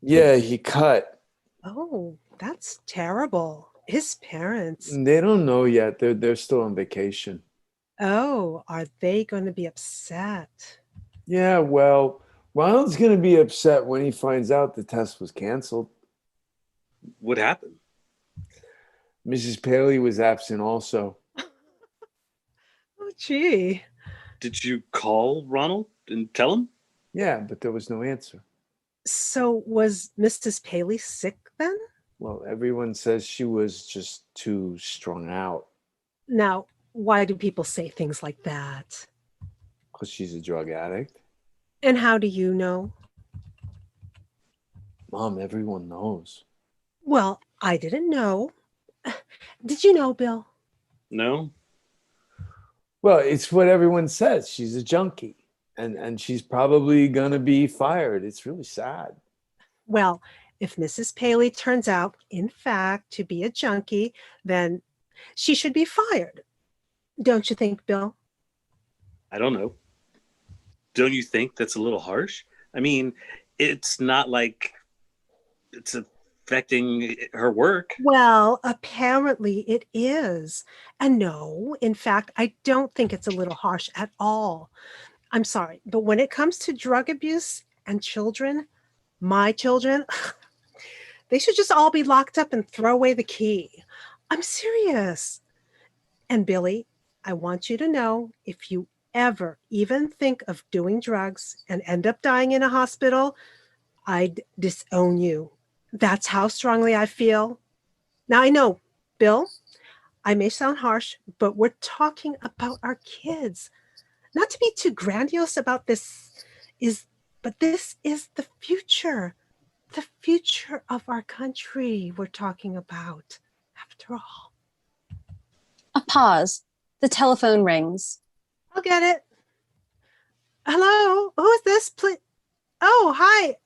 Yeah, he cut. Oh, that's terrible. His parents. They don't know yet. They're still on vacation. Oh, are they going to be upset? Yeah, well, Ronald's going to be upset when he finds out the test was canceled. What happened? Mrs. Paley was absent also. Oh, gee. Did you call Ronald and tell him? Yeah, but there was no answer. So was Mrs. Paley sick then? Well, everyone says she was just too strung out. Now, Why do people say things like that? Because she's a drug addict. And how do you know? Mom, everyone knows. Well, I didn't know. Did you know, Bill? No? Well, it's what everyone says. She's a junkie. And she's probably going to be fired. It's really sad. Well, if Mrs. Paley turns out, in fact, to be a junkie, then she should be fired. Don't you think, Bill? I don't know. Don't you think that's a little harsh? I mean, it's not like it's affecting her work. Well, apparently it is. And no, in fact, I don't think it's a little harsh at all. I'm sorry, but when it comes to drug abuse and children, my children, they should just all be locked up and throw away the key. I'm serious. And Billy, I want you to know, if you ever even think of doing drugs and end up dying in a hospital, I'd disown you. That's how strongly I feel. Now, I know, Bill, I may sound harsh, but we're talking about our kids. Not to be too grandiose about this, but this is the future of our country we're talking about, after all. A pause. The telephone rings. I'll get it. Hello, who is this? Please. Oh, hi.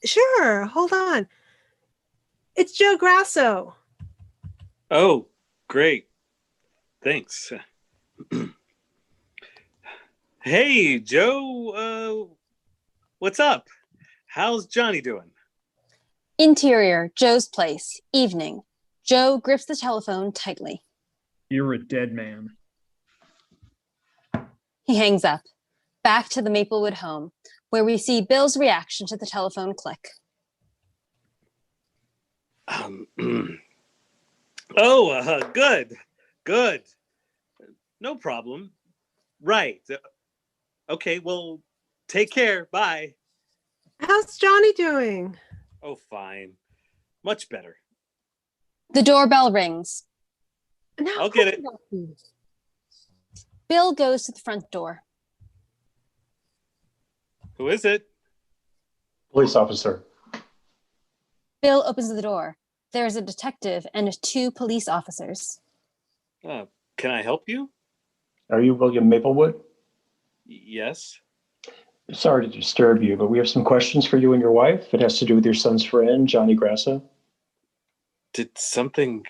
Sure, hold on. It's Joe Grasso. Oh, great. Thanks. Hey, Joe. What's up? How's Johnny doing? Interior, Joe's place, evening. Joe grips the telephone tightly. You're a dead man. He hangs up. Back to the Maplewood home, where we see Bill's reaction to the telephone click. Good. No problem. Right. Okay, well, take care. Bye. How's Johnny doing? Oh, fine. Much better. The doorbell rings. Now, I'll get it. Bill goes to the front door. Who is it? Police officer. Bill opens the door. There's a detective and 2 police officers. Can I help you? Are you William Maplewood? Yes. Sorry to disturb you, but we have some questions for you and your wife. It has to do with your son's friend, Johnny Grasso. Did something...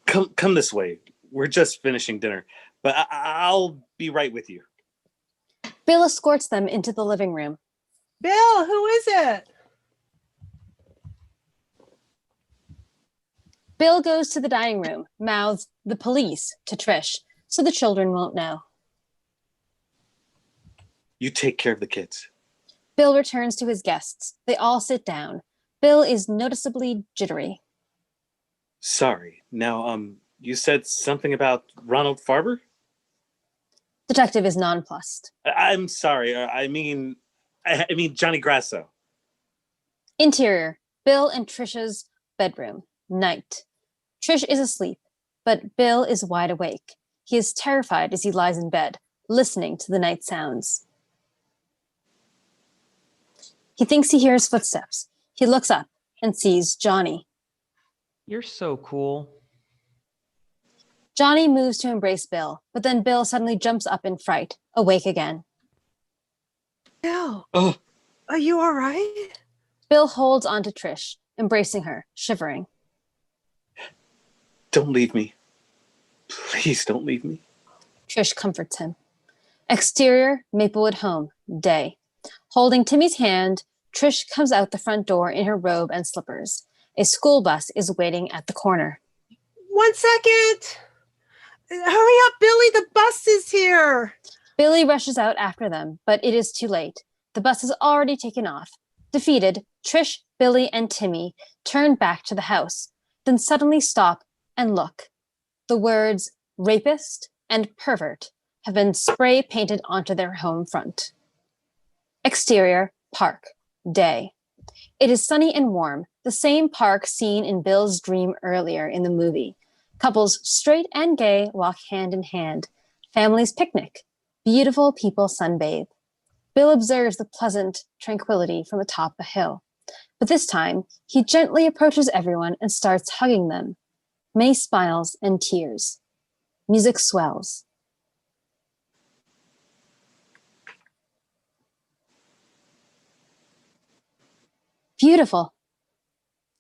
Come this way. We're just finishing dinner, but I'll be right with you. Bill escorts them into the living room. Bill, who is it? Bill goes to the dining room, mouths "the police" to Trish, so the children won't know. You take care of the kids. Bill returns to his guests. They all sit down. Bill is noticeably jittery. Sorry. Now, you said something about Ronald Farber? Detective is nonplussed. I'm sorry. I mean Johnny Grasso. Interior, Bill and Trisha's bedroom. Night. Trish is asleep, but Bill is wide awake. He is terrified as he lies in bed, listening to the night sounds. He thinks he hears footsteps. He looks up and sees Johnny. You're so cool. Johnny moves to embrace Bill, but then Bill suddenly jumps up in fright, awake again. Bill, Oh, are you all right? Bill holds onto Trish, embracing her, shivering. don't leave me. Please don't leave me. Trish comforts him. Exterior, Maplewood home, day. Holding Timmy's hand, Trish comes out the front door in her robe and slippers. A school bus is waiting at the corner. 1 second. Hurry up, Billy. The bus is here. Billy rushes out after them, but it is too late. The bus has already taken off. Defeated, Trish, Billy, and Timmy turn back to the house, then suddenly stop and look. The words rapist and pervert have been spray painted onto their home front. Exterior, park, day. It is sunny and warm, the same park seen in Bill's dream earlier in the movie. Couples straight and gay walk hand in hand. Families picnic. Beautiful people sunbathe. Bill observes the pleasant tranquility from atop a hill. But this time, he gently approaches everyone and starts hugging them. Many smiles and tears. Music swells. Beautiful.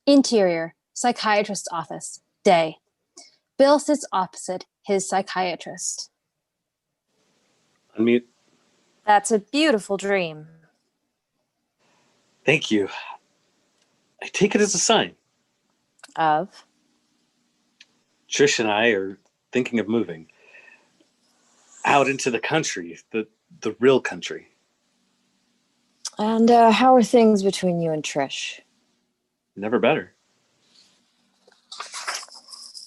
Interior, psychiatrist's office, day. Bill sits opposite his psychiatrist. Unmute. That's a beautiful dream. Thank you. I take it as a sign. Of? Trish and I are thinking of moving out into the country, the real country. And how are things between you and Trish? Never better.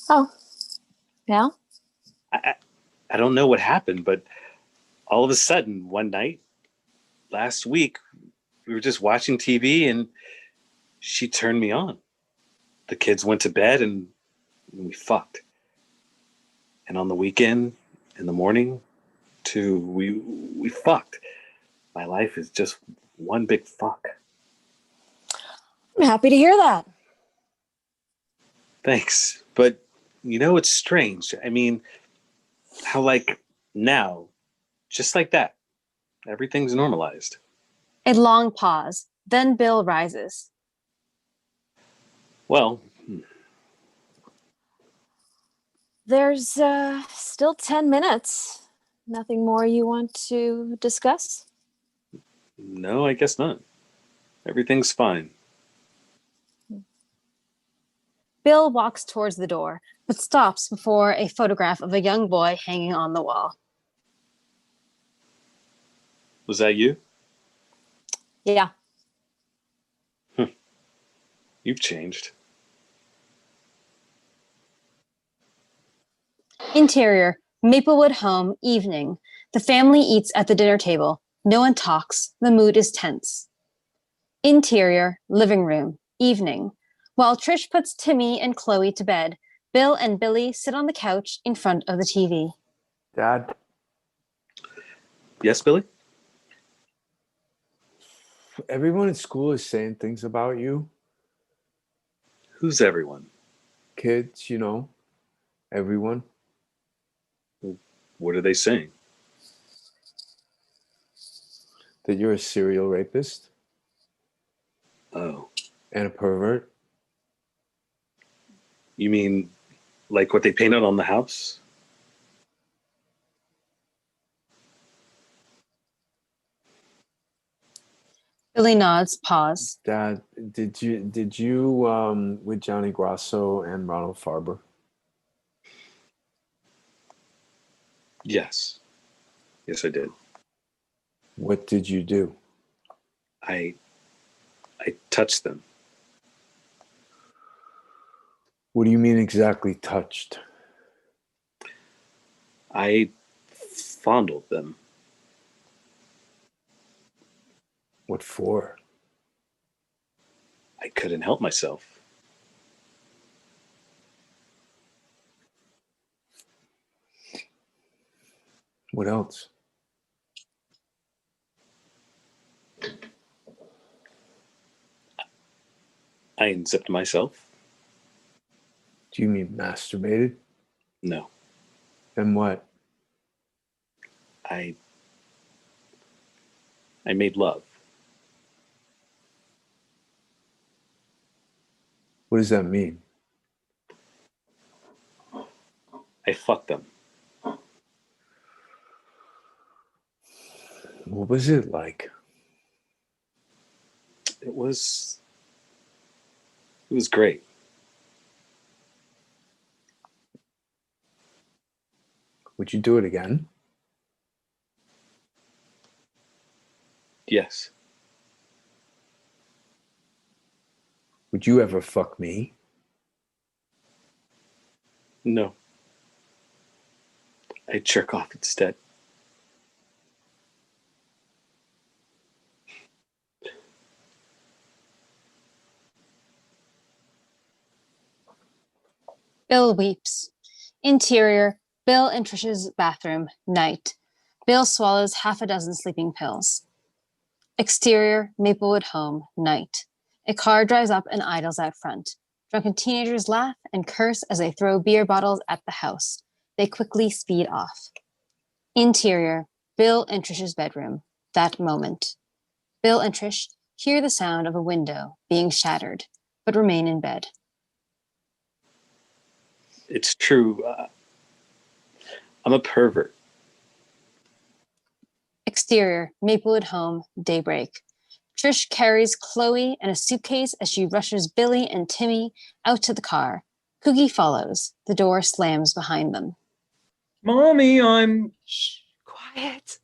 Oh, yeah? I don't know what happened, but all of a sudden, one night, last week, we were just watching TV and she turned me on. The kids went to bed and we fucked. And on the weekend, in the morning, too, we fucked. My life is just one big fuck. I'm happy to hear that. Thanks. But it's strange. I mean, how like now, just like that, everything's normalized. A long pause. Then Bill rises. Well, There's still 10 minutes. Nothing more you want to discuss? no, I guess not. Everything's fine. Bill walks towards the door, but stops before a photograph of a young boy hanging on the wall. Was that you? Yeah. You've changed. Interior, Maplewood home, evening. The family eats at the dinner table. No one talks. The mood is tense. Interior, living room, evening. While Trish puts Timmy and Chloe to bed, Bill and Billy sit on the couch in front of the TV. Dad, Yes, Billy? everyone at school is saying things about you. Who's everyone? Kids, everyone. What are they saying? That you're a serial rapist Oh, and a pervert. you mean like what they painted on the house? Billy nods, pause. Dad, did you with Johnny Grasso and Ronald Farber? Yes. Yes, I did. What did you do? I touched them. What do you mean exactly touched? I fondled them. What for? I couldn't help myself. What else? I unzipped myself. Do you mean masturbated? No. And what? I made love. What does that mean? I fucked them. What was it like? It was great. Would you do it again? Yes. Would you ever fuck me? No. I jerk off instead. Bill weeps. Interior, Bill and Trish's bathroom, night. Bill swallows half a dozen sleeping pills. Exterior, Maplewood home, night. A car drives up and idles out front. Drunken teenagers laugh and curse as they throw beer bottles at the house. They quickly speed off. Interior, Bill and Trish's bedroom, that moment. Bill and Trish hear the sound of a window being shattered, but remain in bed. It's true. I'm a pervert. Exterior, Maplewood home, daybreak. Trish carries Chloe and a suitcase as she rushes Billy and Timmy out to the car. Cookie follows. The door slams behind them. Mommy, I'm... Shh, quiet.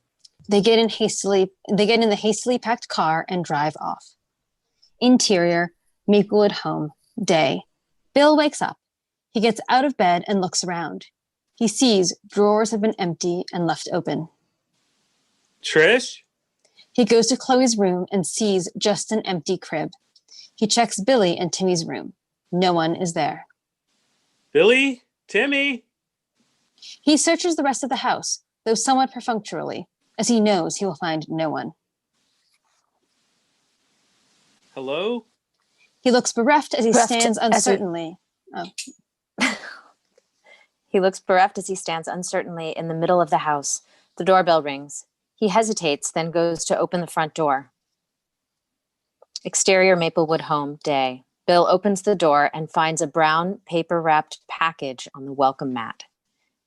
They get in the hastily packed car and drive off. Interior, Maplewood home, day. Bill wakes up. He gets out of bed and looks around. He sees drawers have been empty and left open. Trish? He goes to Chloe's room and sees just an empty crib. He checks Billy and Timmy's room. No one is there. Billy? Timmy? He searches the rest of the house, though somewhat perfunctorily, as he knows he will find no one. Hello? He looks bereft as he stands uncertainly. He looks bereft as he stands uncertainly in the middle of the house. The doorbell rings. He hesitates, then goes to open the front door. Exterior Maplewood home, day. Bill opens the door and finds a brown paper-wrapped package on the welcome mat.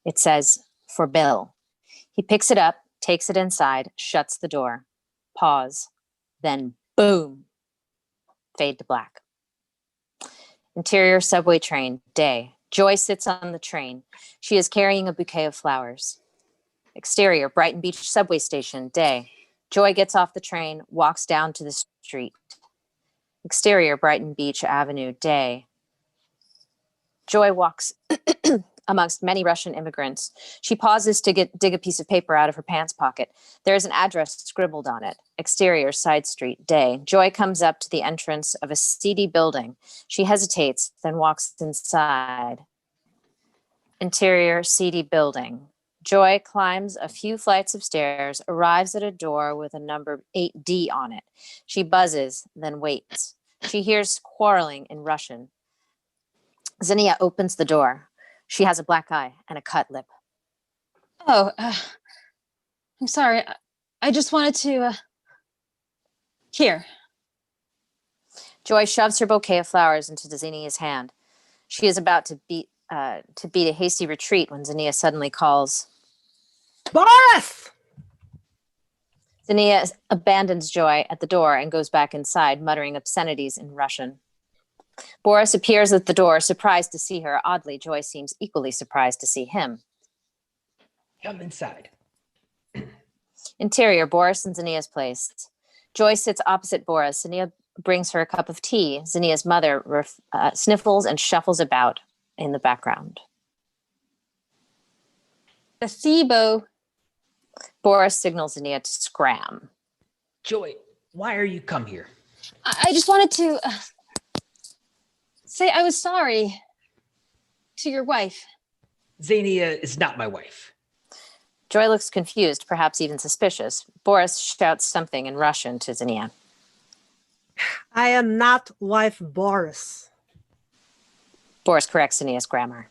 It says, "For Bill." He picks it up, takes it inside, shuts the door. Pause. Then boom. Fade to black. Interior subway train, day. Joy sits on the train. She is carrying a bouquet of flowers. Exterior, Brighton Beach subway station, day. Joy gets off the train, walks down to the street. Exterior, Brighton Beach Avenue, day. Joy walks amongst many Russian immigrants. She pauses to dig a piece of paper out of her pants pocket. There is an address scribbled on it. Exterior, side street, day. Joy comes up to the entrance of a seedy building. She hesitates, then walks inside. Interior, seedy building. Joy climbs a few flights of stairs, arrives at a door with a number 8D on it. She buzzes, then waits. She hears quarreling in Russian. Zinnia opens the door. She has a black eye and a cut lip. Oh, I'm sorry. I just wanted to... Here. Joy shoves her bouquet of flowers into Zinnia's hand. She is about to beat a hasty retreat when Zinnia suddenly calls, Boris! Zinnia abandons Joy at the door and goes back inside, muttering obscenities in Russian. Boris appears at the door, surprised to see her. Oddly, Joy seems equally surprised to see him. Come inside. Interior, Boris and Zinnia's place. Joy sits opposite Boris. Zinnia brings her a cup of tea. Zinnia's mother sniffles and shuffles about in the background. Placebo. Boris signals Zinnia to scram. Joy, why are you come here? I just wanted to say I was sorry to your wife. Xenia is not my wife. Joy looks confused, perhaps even suspicious. Boris shouts something in Russian to Zinnia. I am not wife Boris. Boris corrects Zinnia's grammar.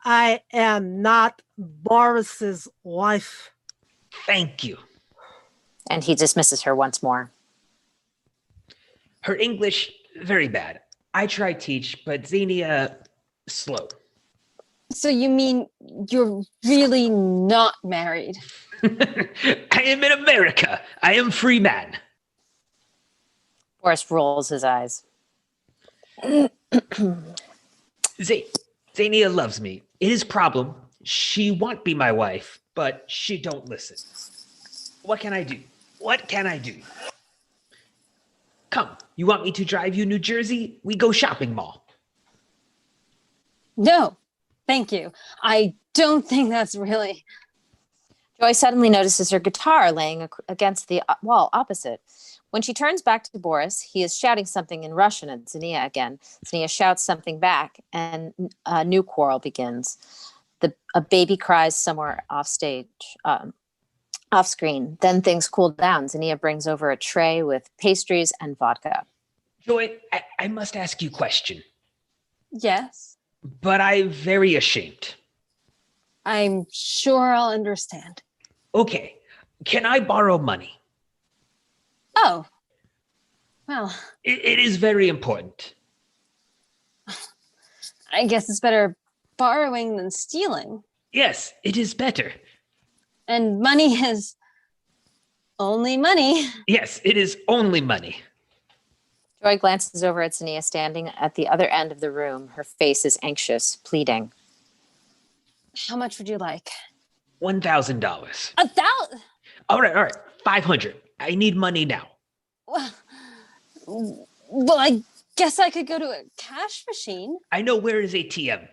I am not Boris's wife. Thank you. And he dismisses her once more. Her English, very bad. I try teach, but Xenia, slow. So you mean you're really not married? I am in America. I am free man. Boris rolls his eyes. Xenia loves me. It is problem. She want be my wife, but she don't listen. What can I do? What can I do? Come, you want me to drive you New Jersey? We go shopping mall. No, thank you. I don't think that's really... Joy suddenly notices her guitar laying against the wall opposite. When she turns back to Boris, he is shouting something in Russian at Zania again. Zania shouts something back, and a new quarrel begins. A baby cries somewhere off stage, off screen. Then things cool down. Zania brings over a tray with pastries and vodka. Joy, I must ask you a question, Yes, but I'm very ashamed. I'm sure I'll understand. Okay, can I borrow money? Oh, well, It is very important. I guess it's better borrowing than stealing. Yes, it is better. And money is only money. Yes, it is only money. Joy glances over at Zania standing at the other end of the room. Her face is anxious, pleading. How much would you like? $1,000. 1,000? All right. 500. I need money now. Well, I guess I could go to a cash machine. I know where is ATM.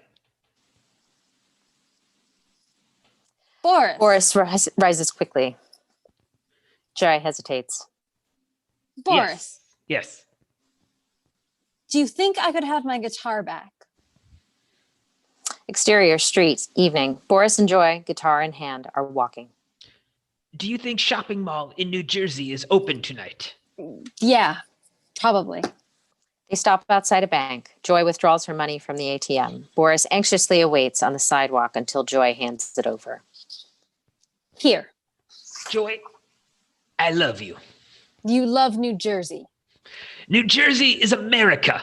Boris. Rises quickly. Joy hesitates. Boris. Yes. Do you think I could have my guitar back? Exterior, street, evening. Boris and Joy, guitar in hand, are walking. Do you think shopping mall in New Jersey is open tonight? Yeah, probably. They stop outside a bank. Joy withdraws her money from the ATM. Boris anxiously awaits on the sidewalk until Joy hands it over. Here. Joy, I love you. You love New Jersey. New Jersey is America.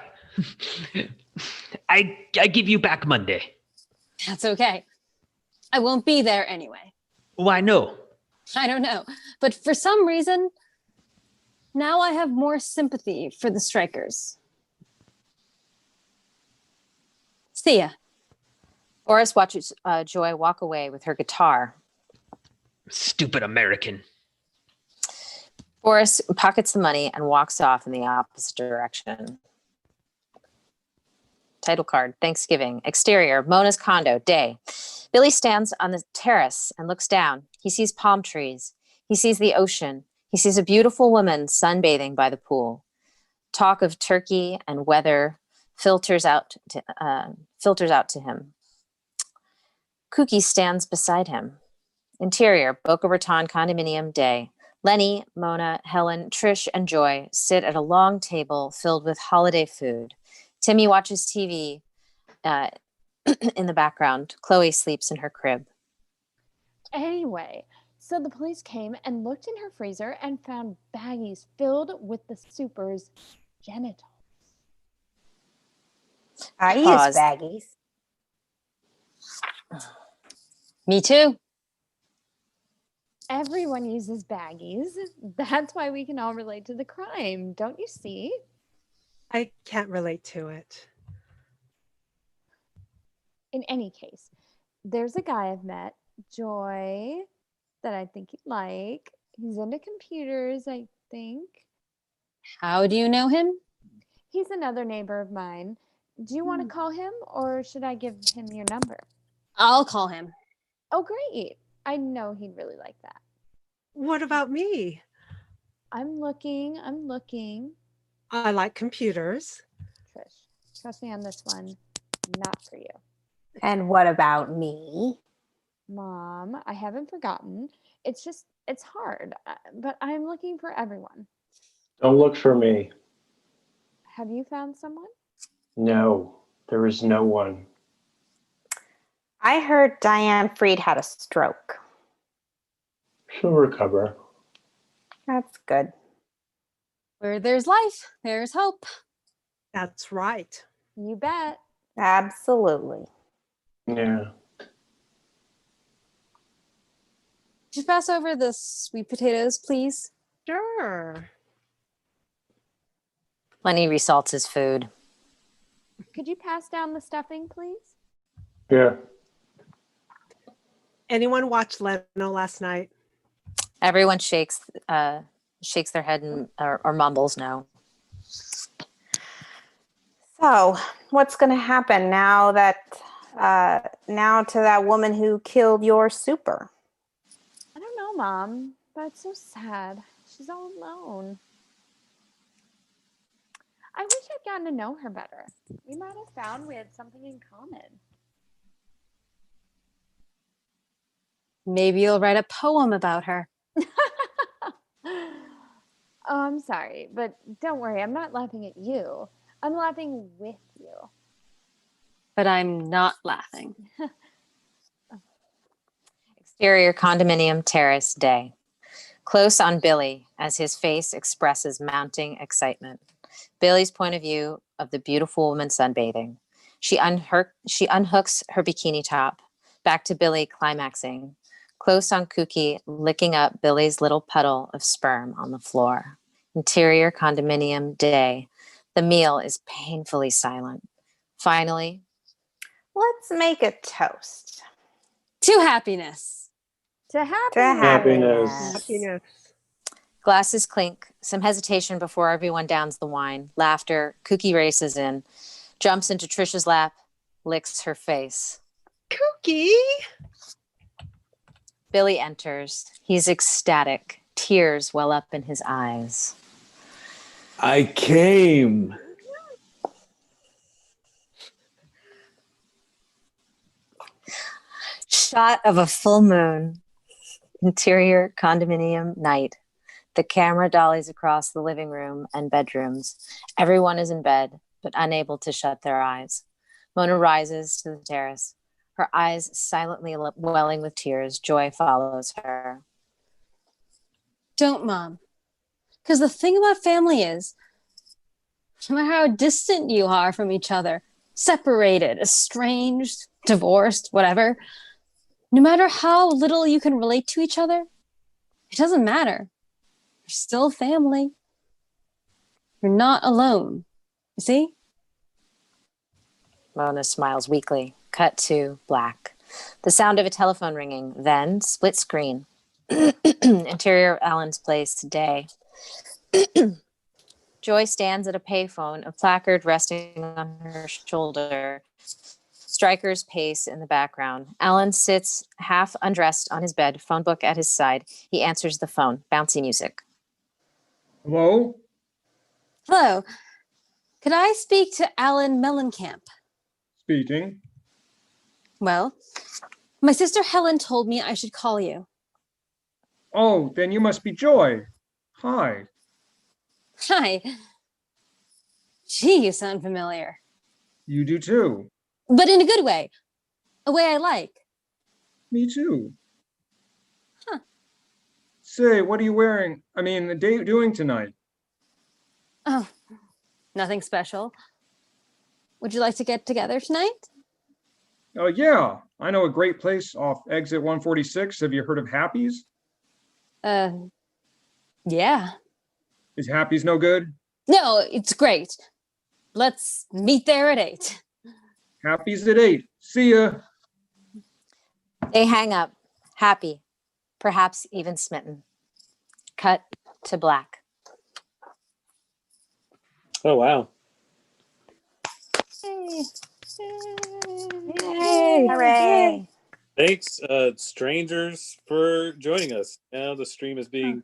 I give you back Monday. That's okay. I won't be there anyway. Why no? I don't know. But for some reason, now I have more sympathy for the strikers. See ya. Boris watches Joy walk away with her guitar. Stupid American. Boris pockets the money and walks off in the opposite direction. Title card, Thanksgiving. Exterior, Mona's condo, day. Billy stands on the terrace and looks down. He sees palm trees. He sees the ocean. He sees a beautiful woman sunbathing by the pool. Talk of turkey and weather filters out to him. Kooky stands beside him. Interior, Boca Raton condominium, day. Lenny, Mona, Helen, Trish, and Joy sit at a long table filled with holiday food. Timmy watches TV in the background. Chloe sleeps in her crib. Anyway, so the police came and looked in her freezer and found baggies filled with the super's genitals. I use Pause. baggies. Me too. Everyone uses baggies. That's why we can all relate to the crime, don't you see? I can't relate to it. In any case, there's a guy I've met, Joy, that I think you'd like. He's into computers, I think. How do you know him? He's another neighbor of mine. Do you want to call him or should I give him your number? I'll call him. Oh, great. I know he'd really like that. What about me? I'm looking. I like computers. Trish, trust me on this one. Not for you. And what about me? Mom, I haven't forgotten. It's hard, but I'm looking for everyone. Don't look for me. Have you found someone? No, there is no one. I heard Diane Freed had a stroke. She'll recover. That's good. Where there's life, there's hope. That's right. You bet. Absolutely. Yeah. Could you pass over the sweet potatoes, please? Sure. Lenny resalts his food. Could you pass down the stuffing, please? Yeah. Anyone watch Leno last night? Everyone shakes their head or mumbles no. So, what's going to happen now to that woman who killed your super? I don't Mom. But it's so sad. She's all alone. I wish I'd gotten to know her better. We might have found we had something in common. Maybe you'll write a poem about her. Oh, I'm sorry, but don't worry. I'm not laughing at you. I'm laughing with you. But I'm not laughing. Exterior condominium terrace day. Close on Billy as his face expresses mounting excitement. Billy's point of view of the beautiful woman sunbathing. She unhooks her bikini top. Back to Billy climaxing. Close on Kooky licking up Billy's little puddle of sperm on the floor. Interior condominium day. The meal is painfully silent. Finally, Let's make a toast. To happiness. To happiness. To Happiness. Happiness. glasses clink, some hesitation before everyone downs the wine. Laughter, Kooky races in, jumps into Trisha's lap, licks her face. Kooky. Billy enters. He's ecstatic. Tears well up in his eyes. I came. Shot of a full moon. Interior condominium night. The camera dollies across the living room and bedrooms. Everyone is in bed, but unable to shut their eyes. Mona rises to the terrace, her eyes silently welling with tears. Joy follows her. Don't, Mom. Because the thing about family is, no matter how distant you are from each other, separated, estranged, divorced, whatever, no matter how little you can relate to each other, it doesn't matter. You're still family. You're not alone. You see? Mona smiles weakly. Cut to black. The sound of a telephone ringing, then split screen. Interior Allen's place today. Joy stands at a payphone, a placard resting on her shoulder. Striker's pace in the background. Allen sits half undressed on his bed, phone book at his side. He answers the phone. Bouncy music. Hello? Hello. Could I speak to Alan Mellencamp? Speaking. Well, my sister Helen told me I should call you. Oh, then you must be Joy. Hi. Hi. Gee, you sound familiar. You do too. But in a good way. A way I like. Me too. Huh. Say, what are you wearing? I mean, the day doing tonight? Oh, nothing special. Would you like to get together tonight? Oh, yeah. I know a great place off exit 146. Have you heard of Happy's? Yeah. Is Happy's no good? No, it's great. Let's meet there at 8. Happy's at 8. See ya. They hang up, happy, perhaps even smitten. Cut to black. Oh, wow. Yay. Yay. Hooray. Thanks, strangers, for joining us. Now the stream is being